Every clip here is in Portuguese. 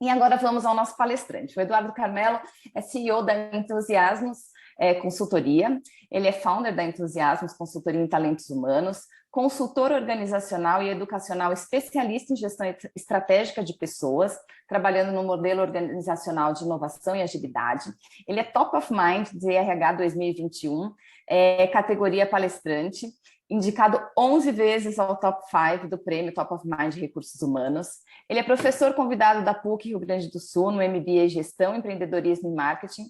E agora vamos ao nosso palestrante. O Eduardo Carmelo é CEO da Entusiasmos Consultoria, ele é founder da Entusiasmos Consultoria em Talentos Humanos, consultor organizacional e educacional especialista em gestão estratégica de pessoas, trabalhando no modelo organizacional de inovação e agilidade. Ele é Top of Mind de RH 2021, categoria palestrante, indicado 11 vezes ao Top 5 do prêmio Top of Mind de Recursos Humanos. Ele é professor convidado da PUC Rio Grande do Sul no MBA Gestão, Empreendedorismo e Marketing,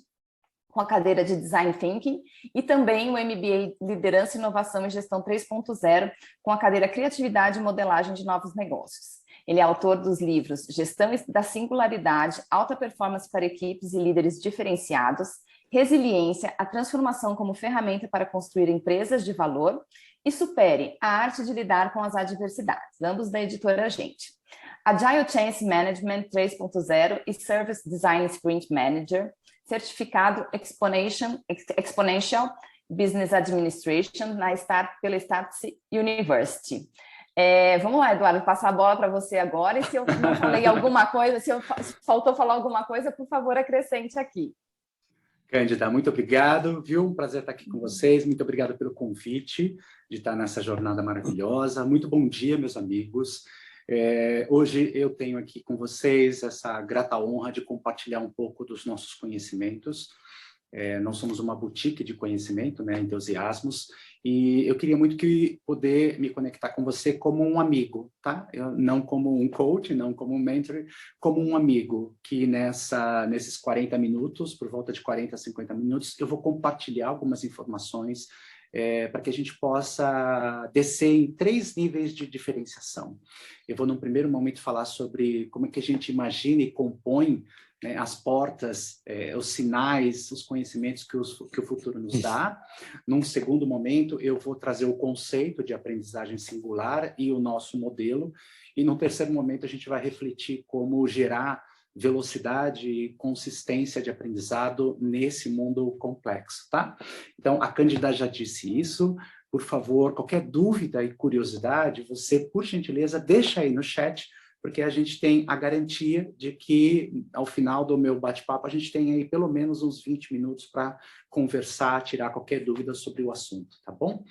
com a cadeira de Design Thinking, e também o MBA Liderança, Inovação e Gestão 3.0, com a cadeira Criatividade e Modelagem de Novos Negócios. Ele é autor dos livros Gestão da Singularidade, Alta Performance para Equipes e Líderes Diferenciados, Resiliência, a Transformação como Ferramenta para Construir Empresas de Valor, e Supere, a Arte de Lidar com as Adversidades, ambos da editora Gente. Agile Change Management 3.0 e Service Design Sprint Manager, certificado Exponential Business Administration pela Startse University. Vamos lá, Eduardo, passar a bola para você agora, e se eu não falei alguma coisa, se faltou falar alguma coisa, por favor, acrescente aqui. Cândida, muito obrigado, viu? Um prazer estar aqui com vocês, muito obrigado pelo convite de estar nessa jornada maravilhosa. Muito bom dia, meus amigos. Hoje eu tenho aqui com vocês essa grata honra de compartilhar um pouco dos nossos conhecimentos. Nós somos uma boutique de conhecimento, né, Entusiasmos, e eu queria muito poder me conectar com você como um amigo, tá? Não como um coach, não como um mentor, como um amigo, que nesses 40 minutos, por volta de 40 a 50 minutos, eu vou compartilhar algumas informações para que a gente possa descer em 3 níveis de diferenciação. Eu vou, num primeiro momento, falar sobre como é que a gente imagina e compõe, né, as portas, os sinais, os conhecimentos que o futuro nos dá. Num segundo momento, eu vou trazer o conceito de aprendizagem singular e o nosso modelo. E num terceiro momento, a gente vai refletir como gerar velocidade e consistência de aprendizado nesse mundo complexo, tá? Então, a Cândida já disse isso. Por favor, qualquer dúvida e curiosidade, você, por gentileza, deixa aí no chat, porque a gente tem a garantia de que, ao final do meu bate-papo, a gente tem aí pelo menos uns 20 minutos para conversar, tirar qualquer dúvida sobre o assunto, tá bom?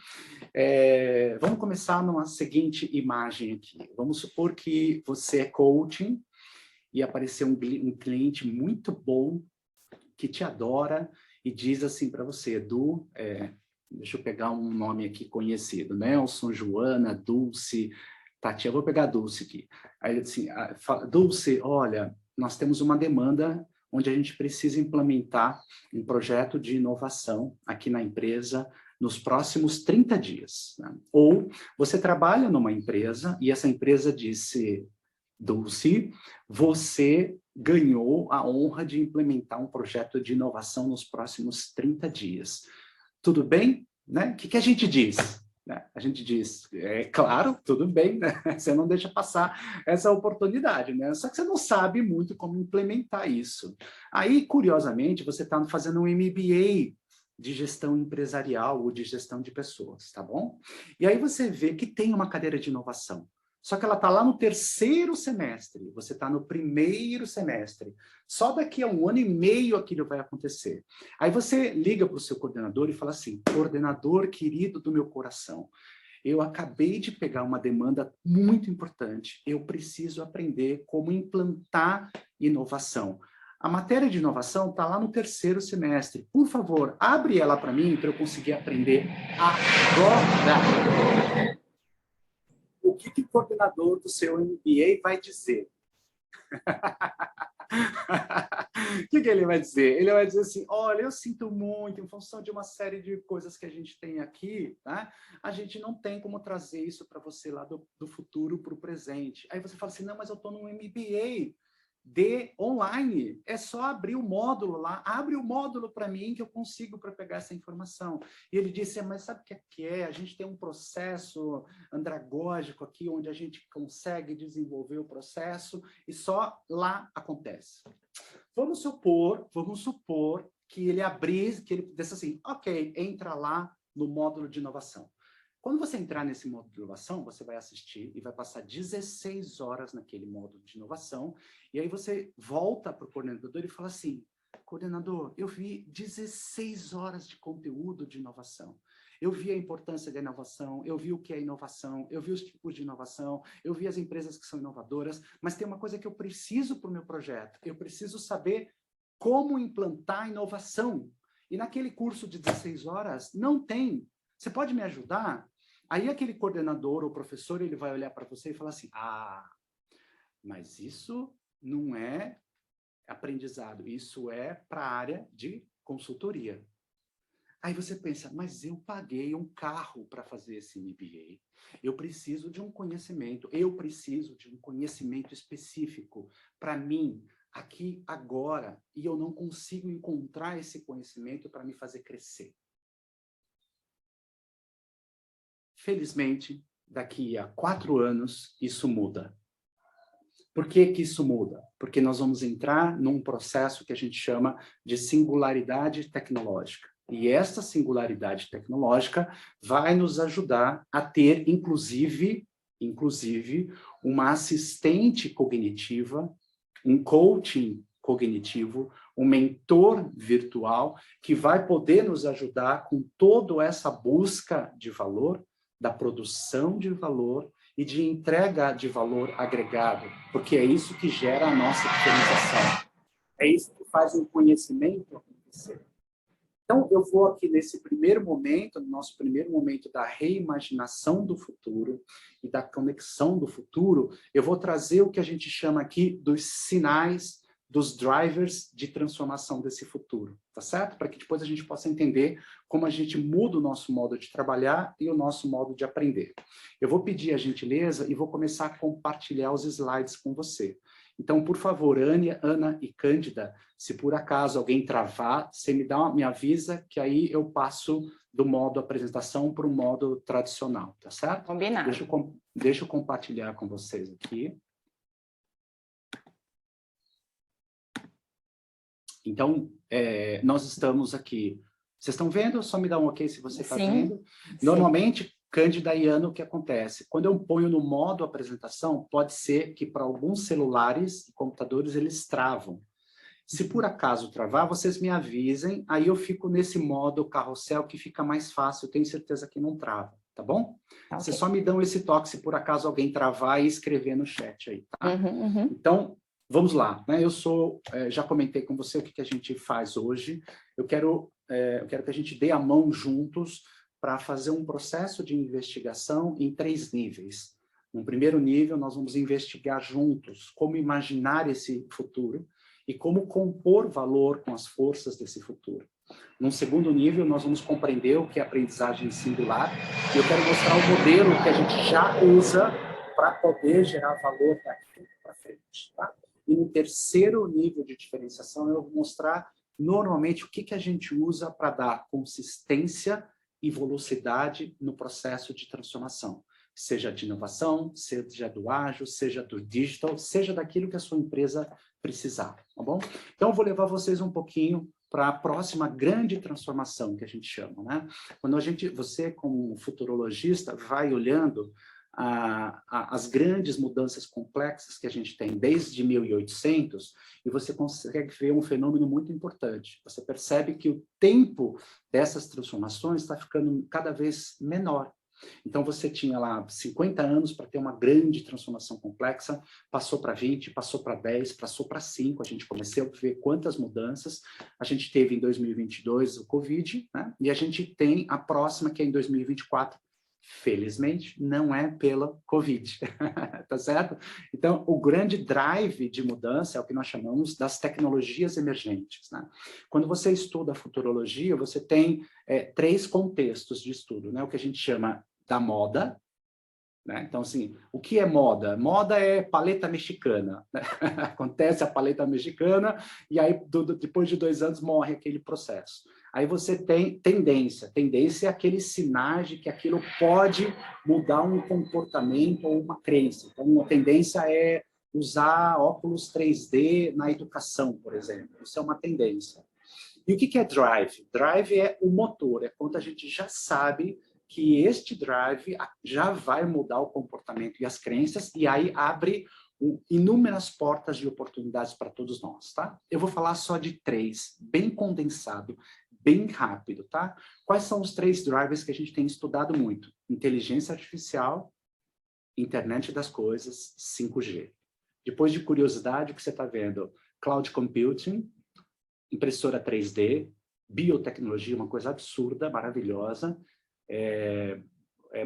Vamos começar numa seguinte imagem aqui. Vamos supor que você é coaching e apareceu um cliente muito bom, que te adora, e diz assim para você: Edu, deixa eu pegar um nome aqui conhecido, Nelson, Joana, Dulce, Tati, eu vou pegar a Dulce aqui. Aí ele disse assim: Dulce, olha, nós temos uma demanda onde a gente precisa implementar um projeto de inovação aqui na empresa nos próximos 30 dias. Né? Ou você trabalha numa empresa e essa empresa disse: Dulce, você ganhou a honra de implementar um projeto de inovação nos próximos 30 dias. Tudo bem? Né? O que a gente diz? A gente diz, claro, tudo bem, né? Você não deixa passar essa oportunidade, né? Só que você não sabe muito como implementar isso. Aí, curiosamente, você está fazendo um MBA de gestão empresarial ou de gestão de pessoas, tá bom? E aí você vê que tem uma cadeira de inovação. Só que ela está lá no 3º semestre, você está no 1º semestre. Só daqui a 1 ano e meio aquilo vai acontecer. Aí você liga para o seu coordenador e fala assim: coordenador querido do meu coração, eu acabei de pegar uma demanda muito importante, eu preciso aprender como implantar inovação. A matéria de inovação está lá no 3º semestre. Por favor, abre ela para mim para eu conseguir aprender agora. O que o coordenador do seu MBA vai dizer? O que ele vai dizer? Ele vai dizer assim: olha, eu sinto muito, em função de uma série de coisas que a gente tem aqui, né? A gente não tem como trazer isso para você lá do futuro para o presente. Aí você fala assim: não, mas eu estou num MBA online, é só abrir o módulo lá, abre o módulo para mim que eu consigo para pegar essa informação. E ele disse: mas sabe o que é? A gente tem um processo andragógico aqui, onde a gente consegue desenvolver o processo e só lá acontece. Vamos supor que ele abrisse, que ele disse assim: ok, entra lá no módulo de inovação. Quando você entrar nesse modo de inovação, você vai assistir e vai passar 16 horas naquele modo de inovação, e aí você volta para o coordenador e fala assim, coordenador, eu vi 16 horas de conteúdo de inovação. Eu vi a importância da inovação, eu vi o que é inovação, eu vi os tipos de inovação, eu vi as empresas que são inovadoras, mas tem uma coisa que eu preciso para o meu projeto, eu preciso saber como implantar inovação. E naquele curso de 16 horas, não tem. Você pode me ajudar? Aí aquele coordenador ou professor, ele vai olhar para você e falar assim, mas isso não é aprendizado, isso é para a área de consultoria. Aí você pensa, mas eu paguei um carro para fazer esse MBA, eu preciso de um conhecimento específico para mim, aqui, agora, e eu não consigo encontrar esse conhecimento para me fazer crescer. Felizmente, daqui a 4 anos, isso muda. Por que que isso muda? Porque nós vamos entrar num processo que a gente chama de singularidade tecnológica. E essa singularidade tecnológica vai nos ajudar a ter, inclusive, uma assistente cognitiva, um coaching cognitivo, um mentor virtual, que vai poder nos ajudar com toda essa busca de valor, da produção de valor e de entrega de valor agregado, porque é isso que gera a nossa diferenciação. É isso que faz o conhecimento acontecer. Então, eu vou aqui nesse primeiro momento, no nosso primeiro momento da reimaginação do futuro e da conexão do futuro, eu vou trazer o que a gente chama aqui dos sinais, dos drivers de transformação desse futuro, tá certo? Para que depois a gente possa entender como a gente muda o nosso modo de trabalhar e o nosso modo de aprender. Eu vou pedir a gentileza e vou começar a compartilhar os slides com você. Então, por favor, Ana e Cândida, se por acaso alguém travar, você me avisa que aí eu passo do modo apresentação para o modo tradicional, tá certo? Combinado. Deixa eu compartilhar com vocês aqui. Então, nós estamos aqui. Vocês estão vendo? Só me dá um ok se você está vendo. Normalmente, Cândida e Ana, o que acontece? Quando eu ponho no modo apresentação, pode ser que para alguns celulares e computadores eles travam. Se por acaso travar, vocês me avisem, aí eu fico nesse modo carrossel que fica mais fácil, eu tenho certeza que não trava, tá bom? Okay. Vocês só me dão esse toque se por acaso alguém travar e escrever no chat aí, tá? Então, vamos lá, né? Já comentei com você o que a gente faz hoje, eu quero que a gente dê a mão juntos para fazer um processo de investigação em 3 níveis. No primeiro nível, nós vamos investigar juntos como imaginar esse futuro e como compor valor com as forças desse futuro. Num segundo nível, nós vamos compreender o que é aprendizagem singular e eu quero mostrar o modelo que a gente já usa para poder gerar valor daqui para frente, tá? E no terceiro nível de diferenciação, eu vou mostrar normalmente o que a gente usa para dar consistência e velocidade no processo de transformação, seja de inovação, seja do ágil, seja do digital, seja daquilo que a sua empresa precisar, tá bom? Então, eu vou levar vocês um pouquinho para a próxima grande transformação que a gente chama, né? Quando você, como futurologista, vai olhando as grandes mudanças complexas que a gente tem desde 1800, e você consegue ver um fenômeno muito importante. Você percebe que o tempo dessas transformações está ficando cada vez menor. Então, você tinha lá 50 anos para ter uma grande transformação complexa, passou para 20, passou para 10, passou para 5, a gente começou a ver quantas mudanças. A gente teve em 2022 o Covid, né? E a gente tem a próxima, que é em 2024, felizmente, não é pela Covid, tá certo? Então, o grande drive de mudança é o que nós chamamos das tecnologias emergentes, né? Quando você estuda a futurologia, você tem 3 contextos de estudo, né? O que a gente chama da moda, né? Então, assim, o que é moda? Moda é paleta mexicana, né? Acontece a paleta mexicana e aí, depois de 2 anos, morre aquele processo. Aí você tem tendência. Tendência é aqueles sinais de que aquilo pode mudar um comportamento ou uma crença. Então, uma tendência é usar óculos 3D na educação, por exemplo. Isso é uma tendência. E o que é drive? Drive é o motor, é quando a gente já sabe que este drive já vai mudar o comportamento e as crenças, e aí abre inúmeras portas de oportunidades para todos nós, tá? Eu vou falar só de 3, bem condensado, bem rápido, tá? Quais são os 3 drivers que a gente tem estudado muito? Inteligência artificial, internet das coisas, 5G. Depois de curiosidade, o que você está vendo? Cloud computing, impressora 3D, biotecnologia, uma coisa absurda, maravilhosa,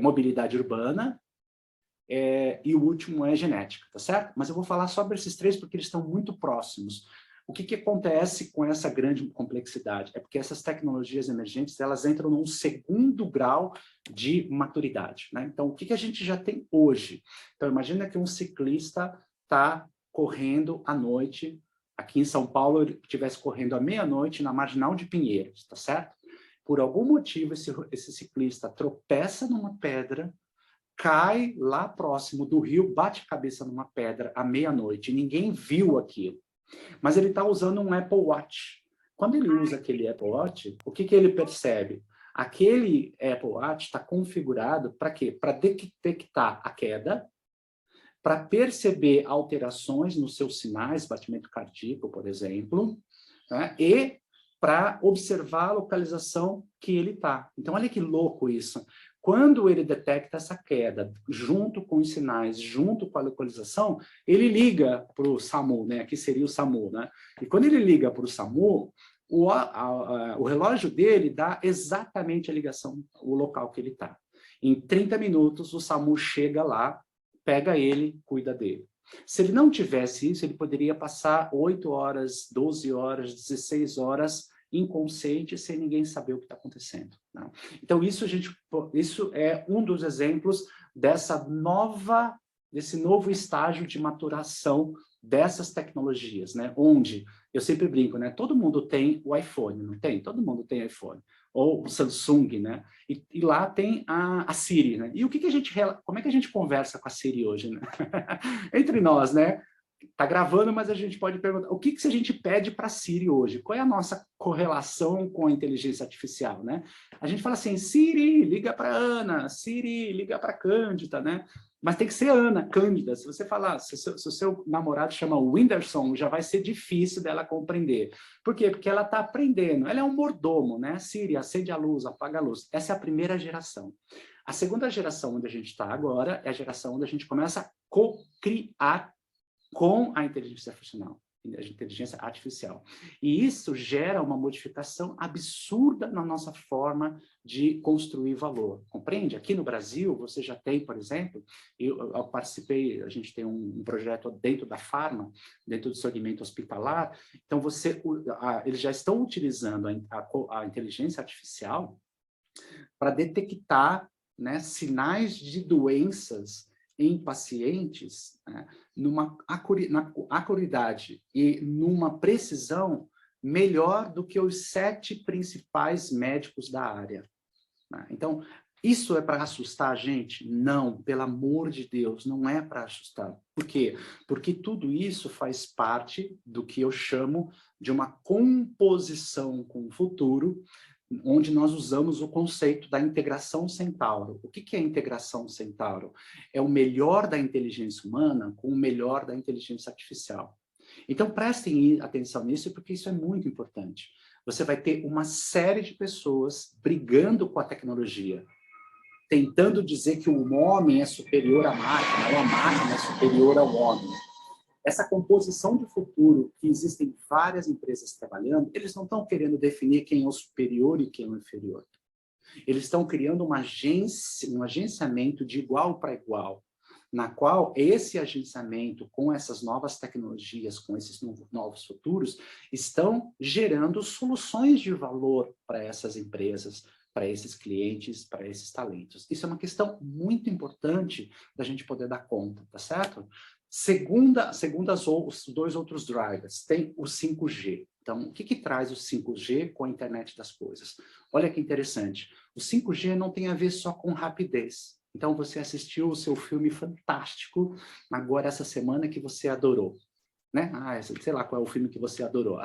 mobilidade urbana, e o último é genética, tá certo? Mas eu vou falar sobre esses 3 porque eles estão muito próximos. O que acontece com essa grande complexidade? É porque essas tecnologias emergentes, elas entram num 2º grau de maturidade, né? Então, o que a gente já tem hoje? Então, imagina que um ciclista está correndo à noite, aqui em São Paulo, ele estivesse correndo à meia-noite na Marginal de Pinheiros, tá certo? Por algum motivo, esse ciclista tropeça numa pedra, cai lá próximo do rio, bate a cabeça numa pedra à meia-noite, e ninguém viu aquilo. Mas ele está usando um Apple Watch. Quando ele usa aquele Apple Watch, o que ele percebe? Aquele Apple Watch está configurado para quê? Para detectar a queda, para perceber alterações nos seus sinais, batimento cardíaco, por exemplo, né? E para observar a localização que ele está. Então, olha que louco isso. Quando ele detecta essa queda, junto com os sinais, junto com a localização, ele liga para o SAMU, né? Aqui seria o SAMU, né? E quando ele liga para o SAMU, o relógio dele dá exatamente a ligação, o local que ele está. Em 30 minutos, o SAMU chega lá, pega ele, cuida dele. Se ele não tivesse isso, ele poderia passar 8 horas, 12 horas, 16 horas inconsciente, sem ninguém saber o que está acontecendo, né? Então, isso é um dos exemplos desse novo estágio de maturação dessas tecnologias, né? Onde, eu sempre brinco, né? Todo mundo tem o iPhone, não tem? Todo mundo tem iPhone. Ou o Samsung, né? E lá tem a Siri, né? E como é que a gente conversa com a Siri hoje, né? Entre nós, né? Tá gravando, mas a gente pode perguntar, o que a gente pede para a Siri hoje? Qual é a nossa correlação com a inteligência artificial, né? A gente fala assim, Siri, liga para Ana, Siri, liga para Cândida, né? Mas tem que ser Ana, Cândida. Se você falar, se o seu namorado chama Whindersson, já vai ser difícil dela compreender. Por quê? Porque ela está aprendendo. Ela é um mordomo, né? Siri, acende a luz, apaga a luz. Essa é a primeira geração. A segunda geração onde a gente está agora é a geração onde a gente começa a co-criar com a inteligência artificial. E isso gera uma modificação absurda na nossa forma de construir valor, compreende? Aqui no Brasil, você já tem, por exemplo, eu participei, a gente tem um projeto dentro da Pharma, dentro do segmento hospitalar, então eles já estão utilizando a inteligência artificial para detectar, né, sinais de doenças em pacientes, né, na acuidade e numa precisão melhor do que os 7 principais médicos da área, né? Então, isso é para assustar a gente? Não, pelo amor de Deus, não é para assustar. Por quê? Porque tudo isso faz parte do que eu chamo de uma composição com o futuro, onde nós usamos o conceito da integração centauro. O que é integração centauro? É o melhor da inteligência humana com o melhor da inteligência artificial. Então, prestem atenção nisso, porque isso é muito importante. Você vai ter uma série de pessoas brigando com a tecnologia, tentando dizer que o homem é superior à máquina, ou a máquina é superior ao homem. Essa composição de futuro, que existem várias empresas trabalhando, eles não estão querendo definir quem é o superior e quem é o inferior. Eles estão criando um agenciamento de igual para igual, na qual esse agenciamento com essas novas tecnologias, com esses novos futuros, estão gerando soluções de valor para essas empresas, para esses clientes, para esses talentos. Isso é uma questão muito importante da gente poder dar conta, tá certo? Segundo os 2 outros drivers, tem o 5G. Então, o que traz o 5G com a internet das coisas? Olha que interessante. O 5G não tem a ver só com rapidez. Então, você assistiu o seu filme fantástico agora essa semana que você adorou, né? Sei lá qual é o filme que você adorou.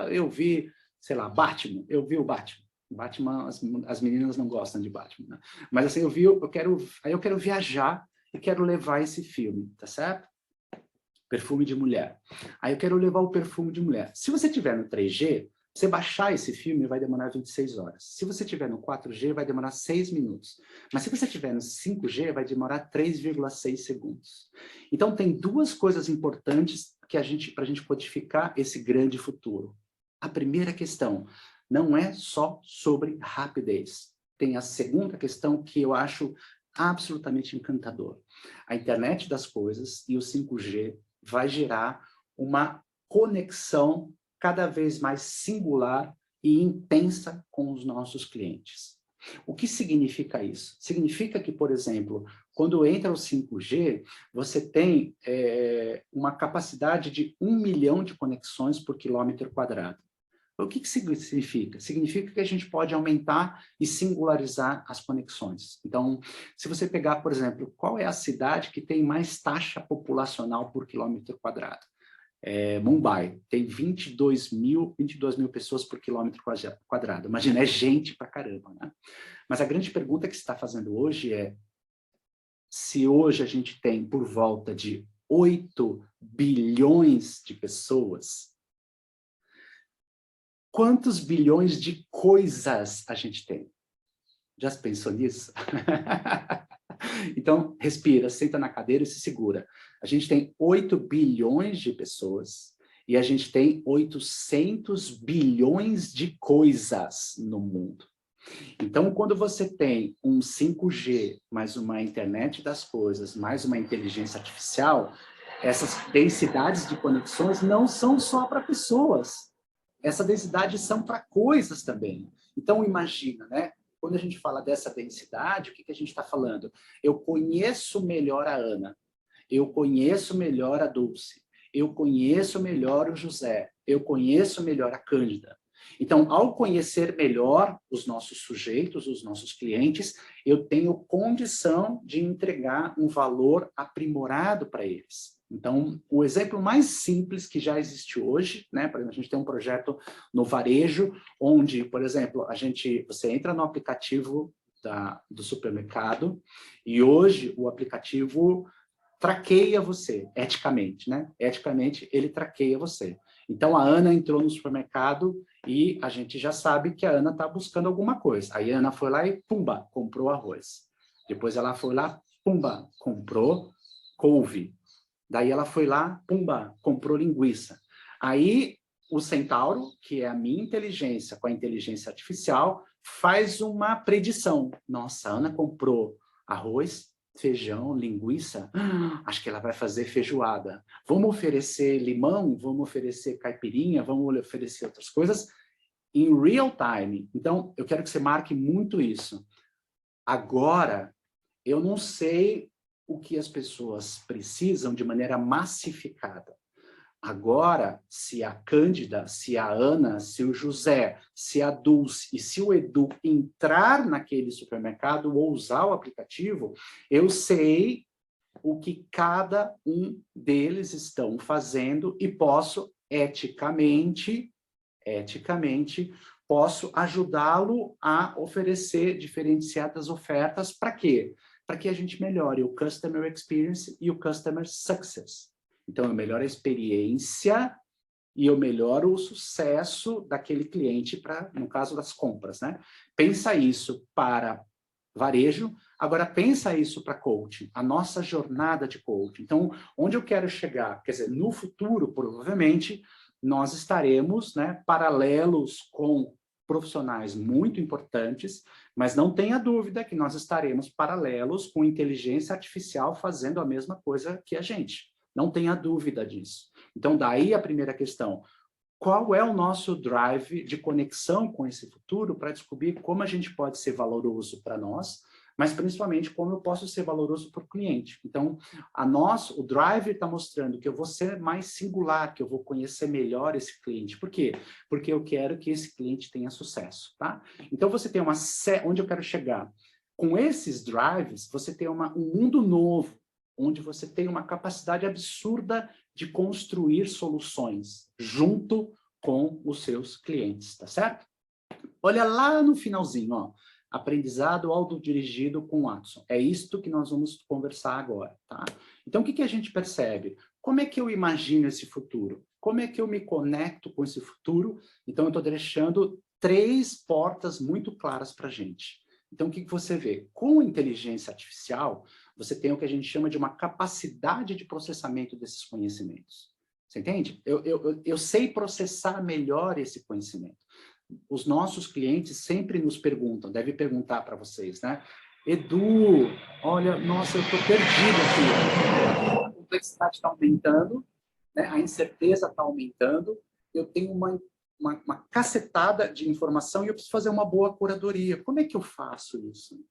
Eu vi, sei lá, Batman. Eu vi o Batman. Batman, as meninas não gostam de Batman, né? Mas assim, eu quero viajar e quero levar esse filme, tá certo? Perfume de mulher. Aí eu quero levar o perfume de mulher. Se você tiver no 3G, você baixar esse filme vai demorar 26 horas. Se você tiver no 4G, vai demorar 6 minutos. Mas se você tiver no 5G, vai demorar 3,6 segundos. Então tem duas coisas importantes para a gente codificar esse grande futuro. A primeira questão não é só sobre rapidez. Tem a segunda questão que eu acho absolutamente encantador. A internet das coisas e o 5G vai gerar uma conexão cada vez mais singular e intensa com os nossos clientes. O que significa isso? Significa que, por exemplo, quando entra o 5G, você tem uma capacidade de 1 milhão de conexões por quilômetro quadrado. O que significa? Significa que a gente pode aumentar e singularizar as conexões. Então, se você pegar, por exemplo, qual é a cidade que tem mais taxa populacional por quilômetro quadrado? Mumbai, tem 22 mil pessoas por quilômetro quadrado. Imagina, é gente pra caramba, né? Mas a grande pergunta que se está fazendo hoje é se hoje a gente tem por volta de 8 bilhões de pessoas, quantos bilhões de coisas a gente tem? Já se pensou nisso? Então, respira, senta na cadeira e se segura. A gente tem 8 bilhões de pessoas e a gente tem 800 bilhões de coisas no mundo. Então, quando você tem um 5G, mais uma internet das coisas, mais uma inteligência artificial, essas densidades de conexões não são só para pessoas. Essa densidade são para coisas também. Então, imagina, né? Quando a gente fala dessa densidade, o que a gente está falando? Eu conheço melhor a Ana, eu conheço melhor a Dulce, eu conheço melhor o José, eu conheço melhor a Cândida. Então, ao conhecer melhor os nossos sujeitos, os nossos clientes, eu tenho condição de entregar um valor aprimorado para eles. Então, o exemplo mais simples que já existe hoje, né? Por exemplo, a gente tem um projeto no varejo, onde, por exemplo, você entra no aplicativo do supermercado e hoje o aplicativo traqueia você, eticamente, né? Eticamente, ele traqueia você. Então, a Ana entrou no supermercado e a gente já sabe que a Ana está buscando alguma coisa. Aí a Ana foi lá e, pumba, comprou arroz. Depois ela foi lá, pumba, comprou couve. Daí ela foi lá, pumba, comprou linguiça. Aí o Centauro, que é a minha inteligência com a inteligência artificial, faz uma predição. Nossa, a Ana comprou arroz, feijão, linguiça, acho que ela vai fazer feijoada. Vamos oferecer limão, vamos oferecer caipirinha, vamos oferecer outras coisas em real time. Então, eu quero que você marque muito isso. Agora, eu não sei o que as pessoas precisam de maneira massificada. Agora, se a Cândida, se a Ana, se o José, se a Dulce e se o Edu entrar naquele supermercado ou usar o aplicativo, eu sei o que cada um deles estão fazendo e posso, eticamente, posso ajudá-lo a oferecer diferenciadas ofertas. Para quê? Para que a gente melhore o Customer Experience e o Customer Success. Então, eu melhoro a experiência e eu melhoro o sucesso daquele cliente, no caso das compras, né? Pensa isso para varejo, agora pensa isso para coaching, a nossa jornada de coaching. Então, onde eu quero chegar? Quer dizer, no futuro, provavelmente, nós estaremos, né, paralelos com profissionais muito importantes, mas não tenha dúvida que nós estaremos paralelos com inteligência artificial fazendo a mesma coisa que a gente. Não tenha dúvida disso. Então, daí a primeira questão. Qual é o nosso drive de conexão com esse futuro para descobrir como a gente pode ser valoroso para nós, mas principalmente como eu posso ser valoroso para o cliente. Então, o drive está mostrando que eu vou ser mais singular, que eu vou conhecer melhor esse cliente. Por quê? Porque eu quero que esse cliente tenha sucesso, tá? Então, você tem onde eu quero chegar? Com esses drives, você tem um mundo novo, onde você tem uma capacidade absurda de construir soluções junto com os seus clientes, tá certo? Olha lá no finalzinho, ó. Aprendizado autodirigido com Watson. É isto que nós vamos conversar agora, tá? Então, o que a gente percebe? Como é que eu imagino esse futuro? Como é que eu me conecto com esse futuro? Então, eu estou deixando 3 portas muito claras para a gente. Então, o que você vê? Com inteligência artificial, você tem o que a gente chama de uma capacidade de processamento desses conhecimentos. Você entende? Eu sei processar melhor esse conhecimento. Os nossos clientes sempre nos perguntam, deve perguntar para vocês, né? Edu, olha, nossa, eu estou perdido aqui. A complexidade está aumentando, né? A incerteza está aumentando, eu tenho uma cacetada de informação e eu preciso fazer uma boa curadoria. Como é que eu faço isso?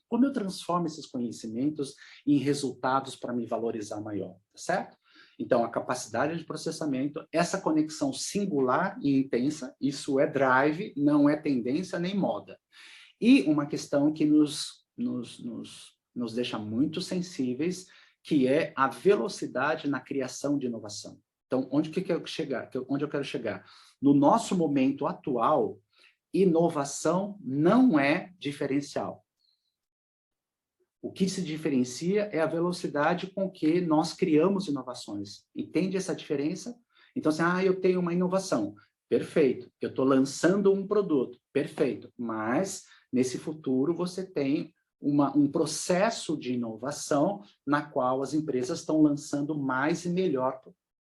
Como eu transformo esses conhecimentos em resultados para me valorizar maior, tá certo? Então, a capacidade de processamento, essa conexão singular e intensa, isso é drive, não é tendência nem moda. E uma questão que nos deixa muito sensíveis, que é a velocidade na criação de inovação. Então, onde eu quero chegar? No nosso momento atual, inovação não é diferencial. O que se diferencia é a velocidade com que nós criamos inovações. Entende essa diferença? Então, assim, eu tenho uma inovação. Perfeito. Eu estou lançando um produto. Perfeito. Mas, nesse futuro, você tem um processo de inovação na qual as empresas estão lançando mais e melhor,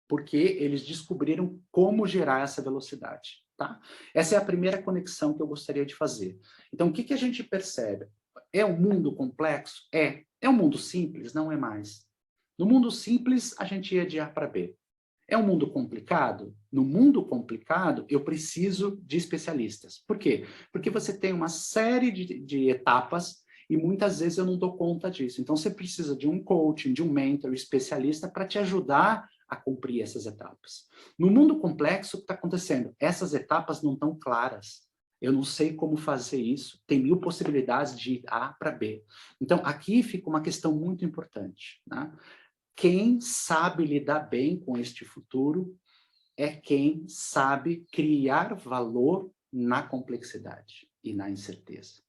porque eles descobriram como gerar essa velocidade. Tá? Essa é a primeira conexão que eu gostaria de fazer. Então, o que a gente percebe? É um mundo complexo? É um mundo simples? Não é mais. No mundo simples, a gente ia de A para B. É um mundo complicado? No mundo complicado, eu preciso de especialistas. Por quê? Porque você tem uma série de etapas e muitas vezes eu não dou conta disso. Então, você precisa de um coaching, de um mentor, especialista para te ajudar a cumprir essas etapas. No mundo complexo, o que está acontecendo? Essas etapas não estão claras. Eu não sei como fazer isso. Tem 1000 possibilidades de ir A para B. Então, aqui fica uma questão muito importante, né? Quem sabe lidar bem com este futuro é quem sabe criar valor na complexidade e na incerteza.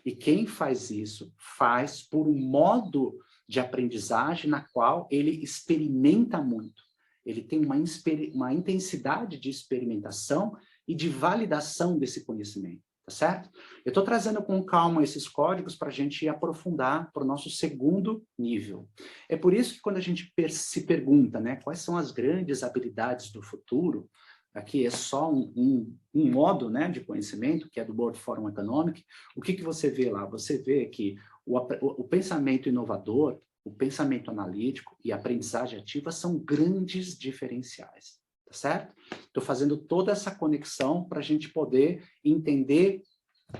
E quem faz isso, faz por um modo de aprendizagem na qual ele experimenta muito. Ele tem uma intensidade de experimentação e de validação desse conhecimento, tá certo? Eu estou trazendo com calma esses códigos para a gente aprofundar para o nosso segundo nível. É por isso que quando a gente se pergunta, né, quais são as grandes habilidades do futuro, aqui é só um modo, né, de conhecimento, que é do World Forum Economic, o que você vê lá? Você vê que o pensamento inovador, o pensamento analítico e a aprendizagem ativa são grandes diferenciais, tá certo? Estou fazendo toda essa conexão para a gente poder entender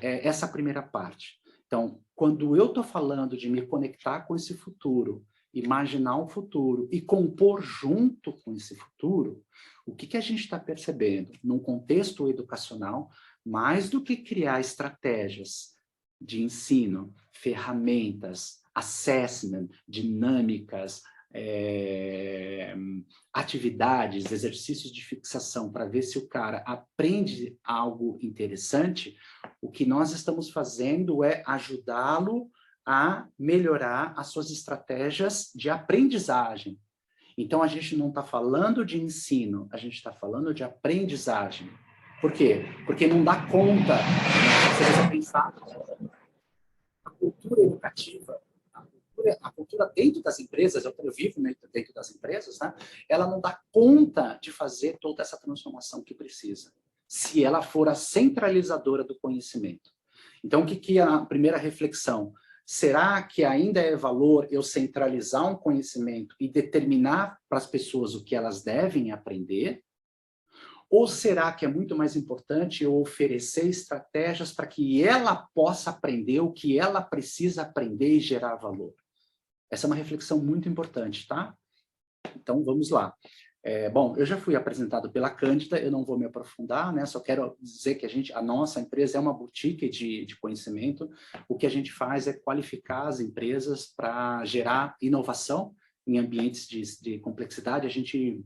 essa primeira parte. Então, quando eu estou falando de me conectar com esse futuro, imaginar um futuro e compor junto com esse futuro, o que a gente está percebendo? Num contexto educacional, mais do que criar estratégias de ensino, ferramentas, assessment, dinâmicas, atividades, exercícios de fixação para ver se o cara aprende algo interessante, o que nós estamos fazendo é ajudá-lo a melhorar as suas estratégias de aprendizagem. Então, a gente não está falando de ensino, a gente está falando de aprendizagem. Por quê? Porque não dá conta, se você pensar, a cultura educativa, a cultura dentro das empresas, eu vivo dentro das empresas, né? Ela não dá conta de fazer toda essa transformação que precisa, se ela for a centralizadora do conhecimento. Então, o que é a primeira reflexão? Será que ainda é valor eu centralizar um conhecimento e determinar para as pessoas o que elas devem aprender? Ou será que é muito mais importante eu oferecer estratégias para que ela possa aprender o que ela precisa aprender e gerar valor? Essa é uma reflexão muito importante, tá? Então, vamos lá. Bom, eu já fui apresentado pela Cândida, eu não vou me aprofundar, né? Só quero dizer que a nossa empresa é uma boutique de conhecimento. O que a gente faz é qualificar as empresas para gerar inovação em ambientes de complexidade. A gente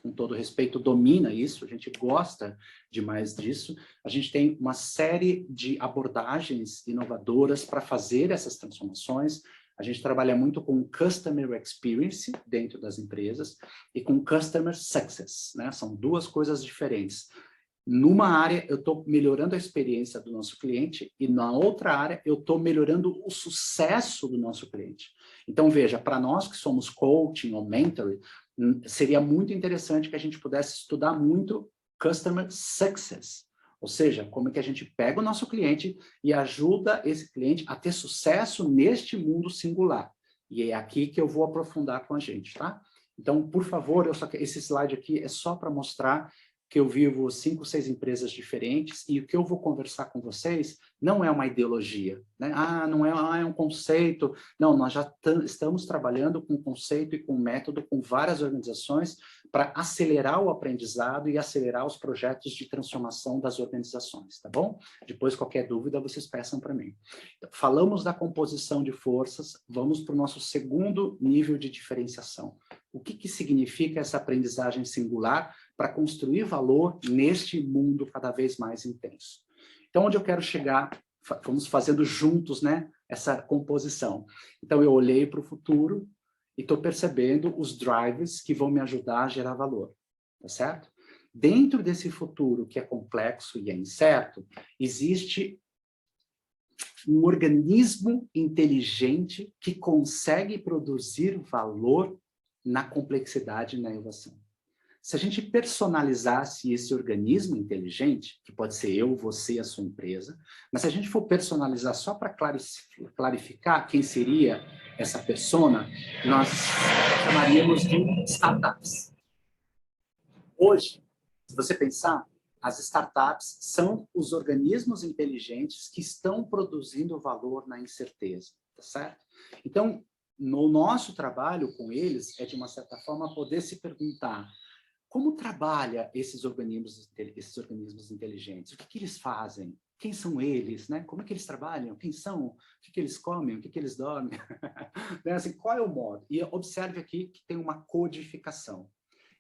com todo respeito, domina isso, a gente gosta demais disso. A gente tem uma série de abordagens inovadoras para fazer essas transformações. A gente trabalha muito com Customer Experience dentro das empresas e com Customer Success, né? São duas coisas diferentes. Numa área, eu estou melhorando a experiência do nosso cliente e na outra área, eu estou melhorando o sucesso do nosso cliente. Então, veja, para nós que somos coaching ou mentoring, seria muito interessante que a gente pudesse estudar muito Customer Success, ou seja, como é que a gente pega o nosso cliente e ajuda esse cliente a ter sucesso neste mundo singular. E é aqui que eu vou aprofundar com a gente, tá? Então, por favor, esse slide aqui é só para mostrar que eu vivo 5, 6 empresas diferentes e o que eu vou conversar com vocês não é uma ideologia, né? Não é, é um conceito. Não, nós já estamos trabalhando com conceito e com método com várias organizações para acelerar o aprendizado e acelerar os projetos de transformação das organizações, tá bom? Depois, qualquer dúvida, vocês peçam para mim. Então, falamos da composição de forças, vamos para o nosso segundo nível de diferenciação. O que significa essa aprendizagem singular para construir valor neste mundo cada vez mais intenso? Então, onde eu quero chegar, vamos fazendo juntos, né, essa composição. Então, eu olhei para o futuro e estou percebendo os drivers que vão me ajudar a gerar valor, tá certo? Dentro desse futuro que é complexo e é incerto, existe um organismo inteligente que consegue produzir valor na complexidade e na inovação. Se a gente personalizasse esse organismo inteligente, que pode ser eu, você, a sua empresa, mas se a gente for personalizar só para clarificar quem seria essa persona, nós chamaríamos de startups. Hoje, se você pensar, as startups são os organismos inteligentes que estão produzindo valor na incerteza, tá certo? Então, no nosso trabalho com eles, é de uma certa forma poder se perguntar como trabalha esses organismos inteligentes? O que eles fazem? Quem são eles? Né? Como é que eles trabalham? Quem são? O que eles comem? O que eles dormem? Né? Assim, qual é o modo? E observe aqui que tem uma codificação.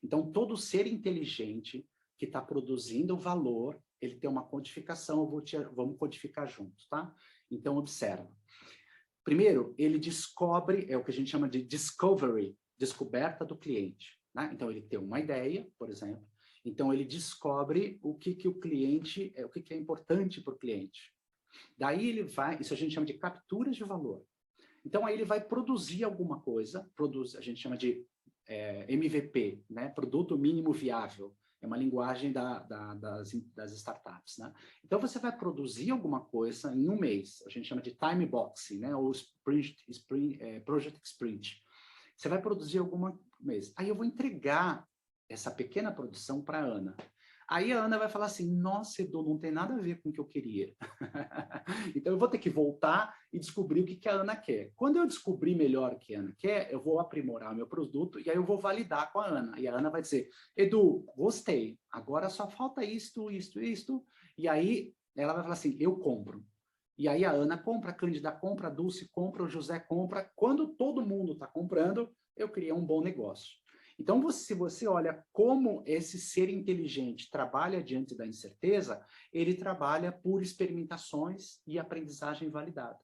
Então, todo ser inteligente que está produzindo valor, ele tem uma codificação, vamos codificar juntos, tá? Então, observa. Primeiro, ele descobre, é o que a gente chama de discovery, descoberta do cliente. Né? Então, ele tem uma ideia, por exemplo. Então, ele descobre o que o cliente, o que é importante para o cliente. Daí ele vai, isso a gente chama de captura de valor. Então, aí ele vai produzir alguma coisa, a gente chama de MVP, né? Produto mínimo viável. É uma linguagem das startups, né? Então, você vai produzir alguma coisa em um mês. A gente chama de time boxing, né? Ou project sprint. Você vai produzir alguma mês. Aí eu vou entregar essa pequena produção para a Ana. Aí a Ana vai falar assim, nossa, Edu, não tem nada a ver com o que eu queria. Então eu vou ter que voltar e descobrir o que a Ana quer. Quando eu descobrir melhor o que a Ana quer, eu vou aprimorar o meu produto e aí eu vou validar com a Ana. E a Ana vai dizer, Edu, gostei, agora só falta isto. E aí ela vai falar assim, eu compro. E aí a Ana compra, a Cândida compra, a Dulce compra, o José compra. Quando todo mundo está comprando, eu criei um bom negócio. Então, se você olha como esse ser inteligente trabalha diante da incerteza, ele trabalha por experimentações e aprendizagem validada.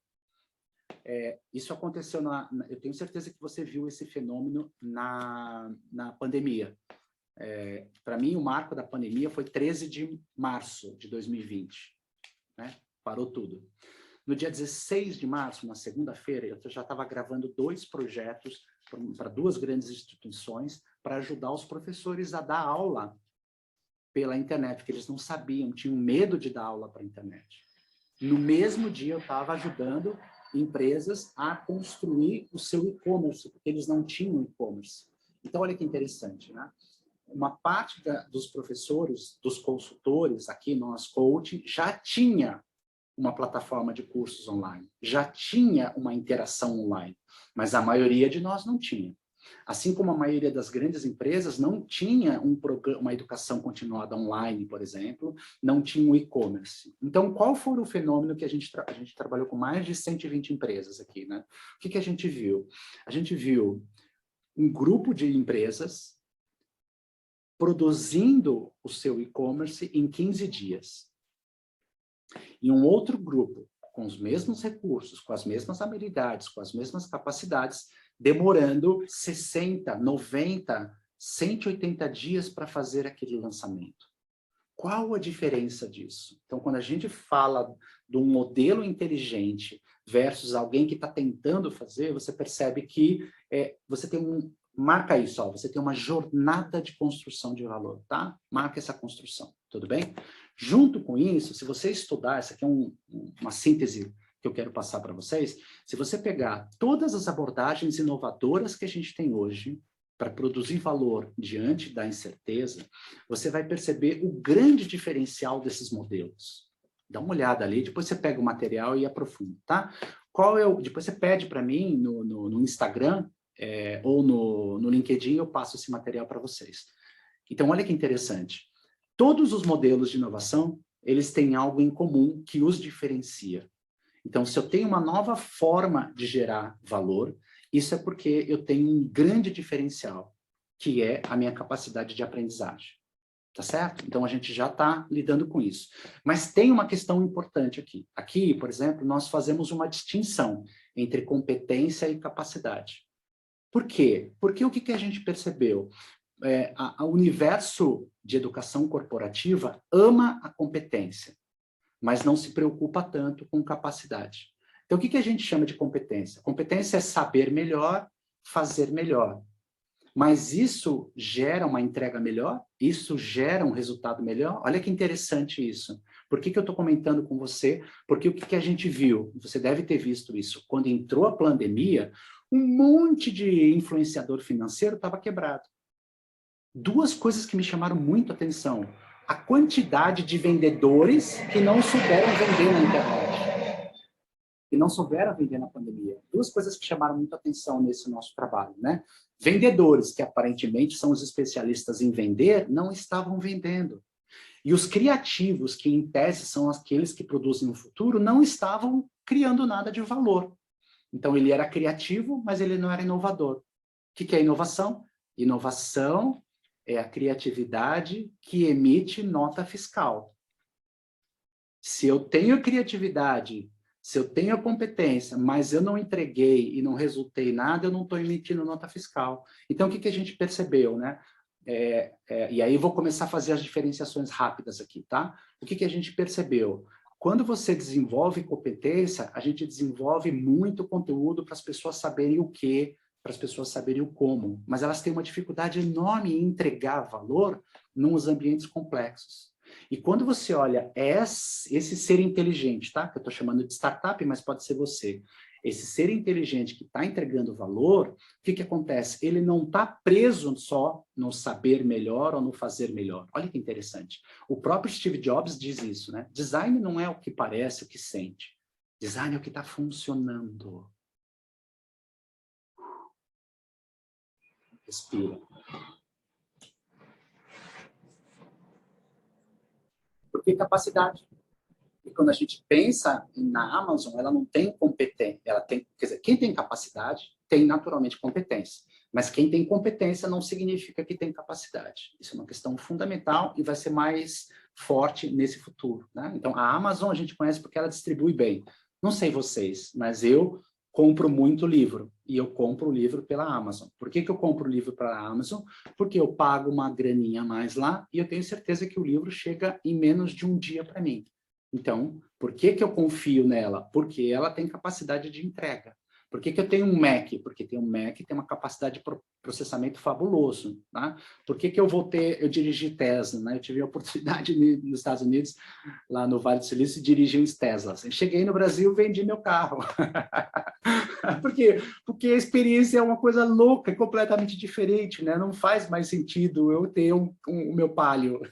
Isso aconteceu eu tenho certeza que você viu esse fenômeno na pandemia. Para mim, o marco da pandemia foi 13 de março de 2020. Né? Parou tudo. No dia 16 de março, na segunda-feira, eu já estava gravando 2 projetos para 2 grandes instituições para ajudar os professores a dar aula pela internet, porque eles não sabiam, tinham medo de dar aula para a internet. No mesmo dia, eu estava ajudando empresas a construir o seu e-commerce, porque eles não tinham e-commerce. Então, olha que interessante, né? Uma parte dos professores, dos consultores, aqui nós coaching, já tinha uma plataforma de cursos online, já tinha uma interação online, mas a maioria de nós não tinha. Assim como a maioria das grandes empresas não tinha uma educação continuada online, por exemplo, não tinha um e-commerce. Então, qual foi o fenômeno que a gente trabalhou com mais de 120 empresas aqui, né? O que a gente viu? A gente viu um grupo de empresas produzindo o seu e-commerce em 15 dias. E um outro grupo, com os mesmos recursos, com as mesmas habilidades, com as mesmas capacidades, demorando 60, 90, 180 dias para fazer aquele lançamento. Qual a diferença disso? Então, quando a gente fala de um modelo inteligente versus alguém que está tentando fazer, você percebe que você tem marca isso, ó, você tem uma jornada de construção de valor, tá? Marca essa construção, tudo bem? Junto com isso, se você estudar, essa aqui é uma síntese que eu quero passar para vocês, se você pegar todas as abordagens inovadoras que a gente tem hoje, para produzir valor diante da incerteza, você vai perceber o grande diferencial desses modelos. Dá uma olhada ali, depois você pega o material e aprofunda, tá? Depois você pede para mim no Instagram ou no LinkedIn, eu passo esse material para vocês. Então, olha que interessante. Todos os modelos de inovação, eles têm algo em comum que os diferencia. Então, se eu tenho uma nova forma de gerar valor, isso é porque eu tenho um grande diferencial, que é a minha capacidade de aprendizagem. Tá certo? Então, a gente já está lidando com isso. Mas tem uma questão importante aqui. Aqui, por exemplo, nós fazemos uma distinção entre competência e capacidade. Por quê? Porque o que a gente percebeu? O universo de educação corporativa ama a competência, mas não se preocupa tanto com capacidade. Então, o que a gente chama de competência? Competência é saber melhor, fazer melhor. Mas isso gera uma entrega melhor? Isso gera um resultado melhor? Olha que interessante isso. Por que eu estou comentando com você? Porque o que a gente viu? Você deve ter visto isso. Quando entrou a pandemia, um monte de influenciador financeiro estava quebrado. Duas coisas que me chamaram muito a atenção. A quantidade de vendedores que não souberam vender na internet. Que não souberam vender na pandemia. Duas coisas que chamaram muito a atenção nesse nosso trabalho, né? Vendedores, que aparentemente são os especialistas em vender, não estavam vendendo. E os criativos, que em tese são aqueles que produzem o futuro, não estavam criando nada de valor. Então, ele era criativo, mas ele não era inovador. O que é inovação? Inovação é a criatividade que emite nota fiscal. Se eu tenho criatividade, se eu tenho a competência, mas eu não entreguei e não resultei nada, eu não estou emitindo nota fiscal. Então, o que a gente percebeu, né? E aí vou começar a fazer as diferenciações rápidas aqui, tá? O que a gente percebeu? Quando você desenvolve competência, a gente desenvolve muito conteúdo para as pessoas saberem o quê, para as pessoas saberem o como, mas elas têm uma dificuldade enorme em entregar valor nos ambientes complexos. E quando você olha esse ser inteligente, tá? Que eu estou chamando de startup, mas pode ser você. Esse ser inteligente que está entregando valor, o que acontece? Ele não está preso só no saber melhor ou no fazer melhor. Olha que interessante. O próprio Steve Jobs diz isso, né? Design não é o que parece, o que sente. Design é o que está funcionando. Respira. Por que capacidade? E quando a gente pensa na Amazon, ela não tem competência, ela tem, quer dizer, quem tem capacidade tem naturalmente competência, mas quem tem competência não significa que tem capacidade. Isso é uma questão fundamental e vai ser mais forte nesse futuro, né? Então, a Amazon a gente conhece porque ela distribui bem. Não sei vocês, mas eu compro muito livro, e eu compro o livro pela Amazon. Por que eu compro o livro pela Amazon? Porque eu pago uma graninha a mais lá, e eu tenho certeza que o livro chega em menos de um dia para mim. Então, por que eu confio nela? Porque ela tem capacidade de entrega. Por que eu tenho um Mac? Porque tem um Mac tem uma capacidade de processamento fabuloso. Tá? Por que eu dirigi Tesla? Né? Eu tive a oportunidade nos Estados Unidos, lá no Vale do Silício, de dirigir uns Teslas. Eu cheguei no Brasil, vendi meu carro. Por quê? Porque a experiência é uma coisa louca, completamente diferente, né? Não faz mais sentido eu ter o meu Palio.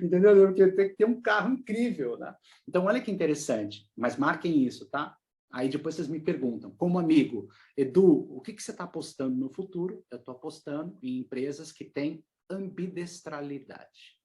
Entendeu? Porque eu tenho que ter um carro incrível, né? Então, olha que interessante. Mas marquem isso, tá? Aí depois vocês me perguntam, como amigo, Edu, o que você está apostando no futuro? Eu estou apostando em empresas que têm ambidestralidade.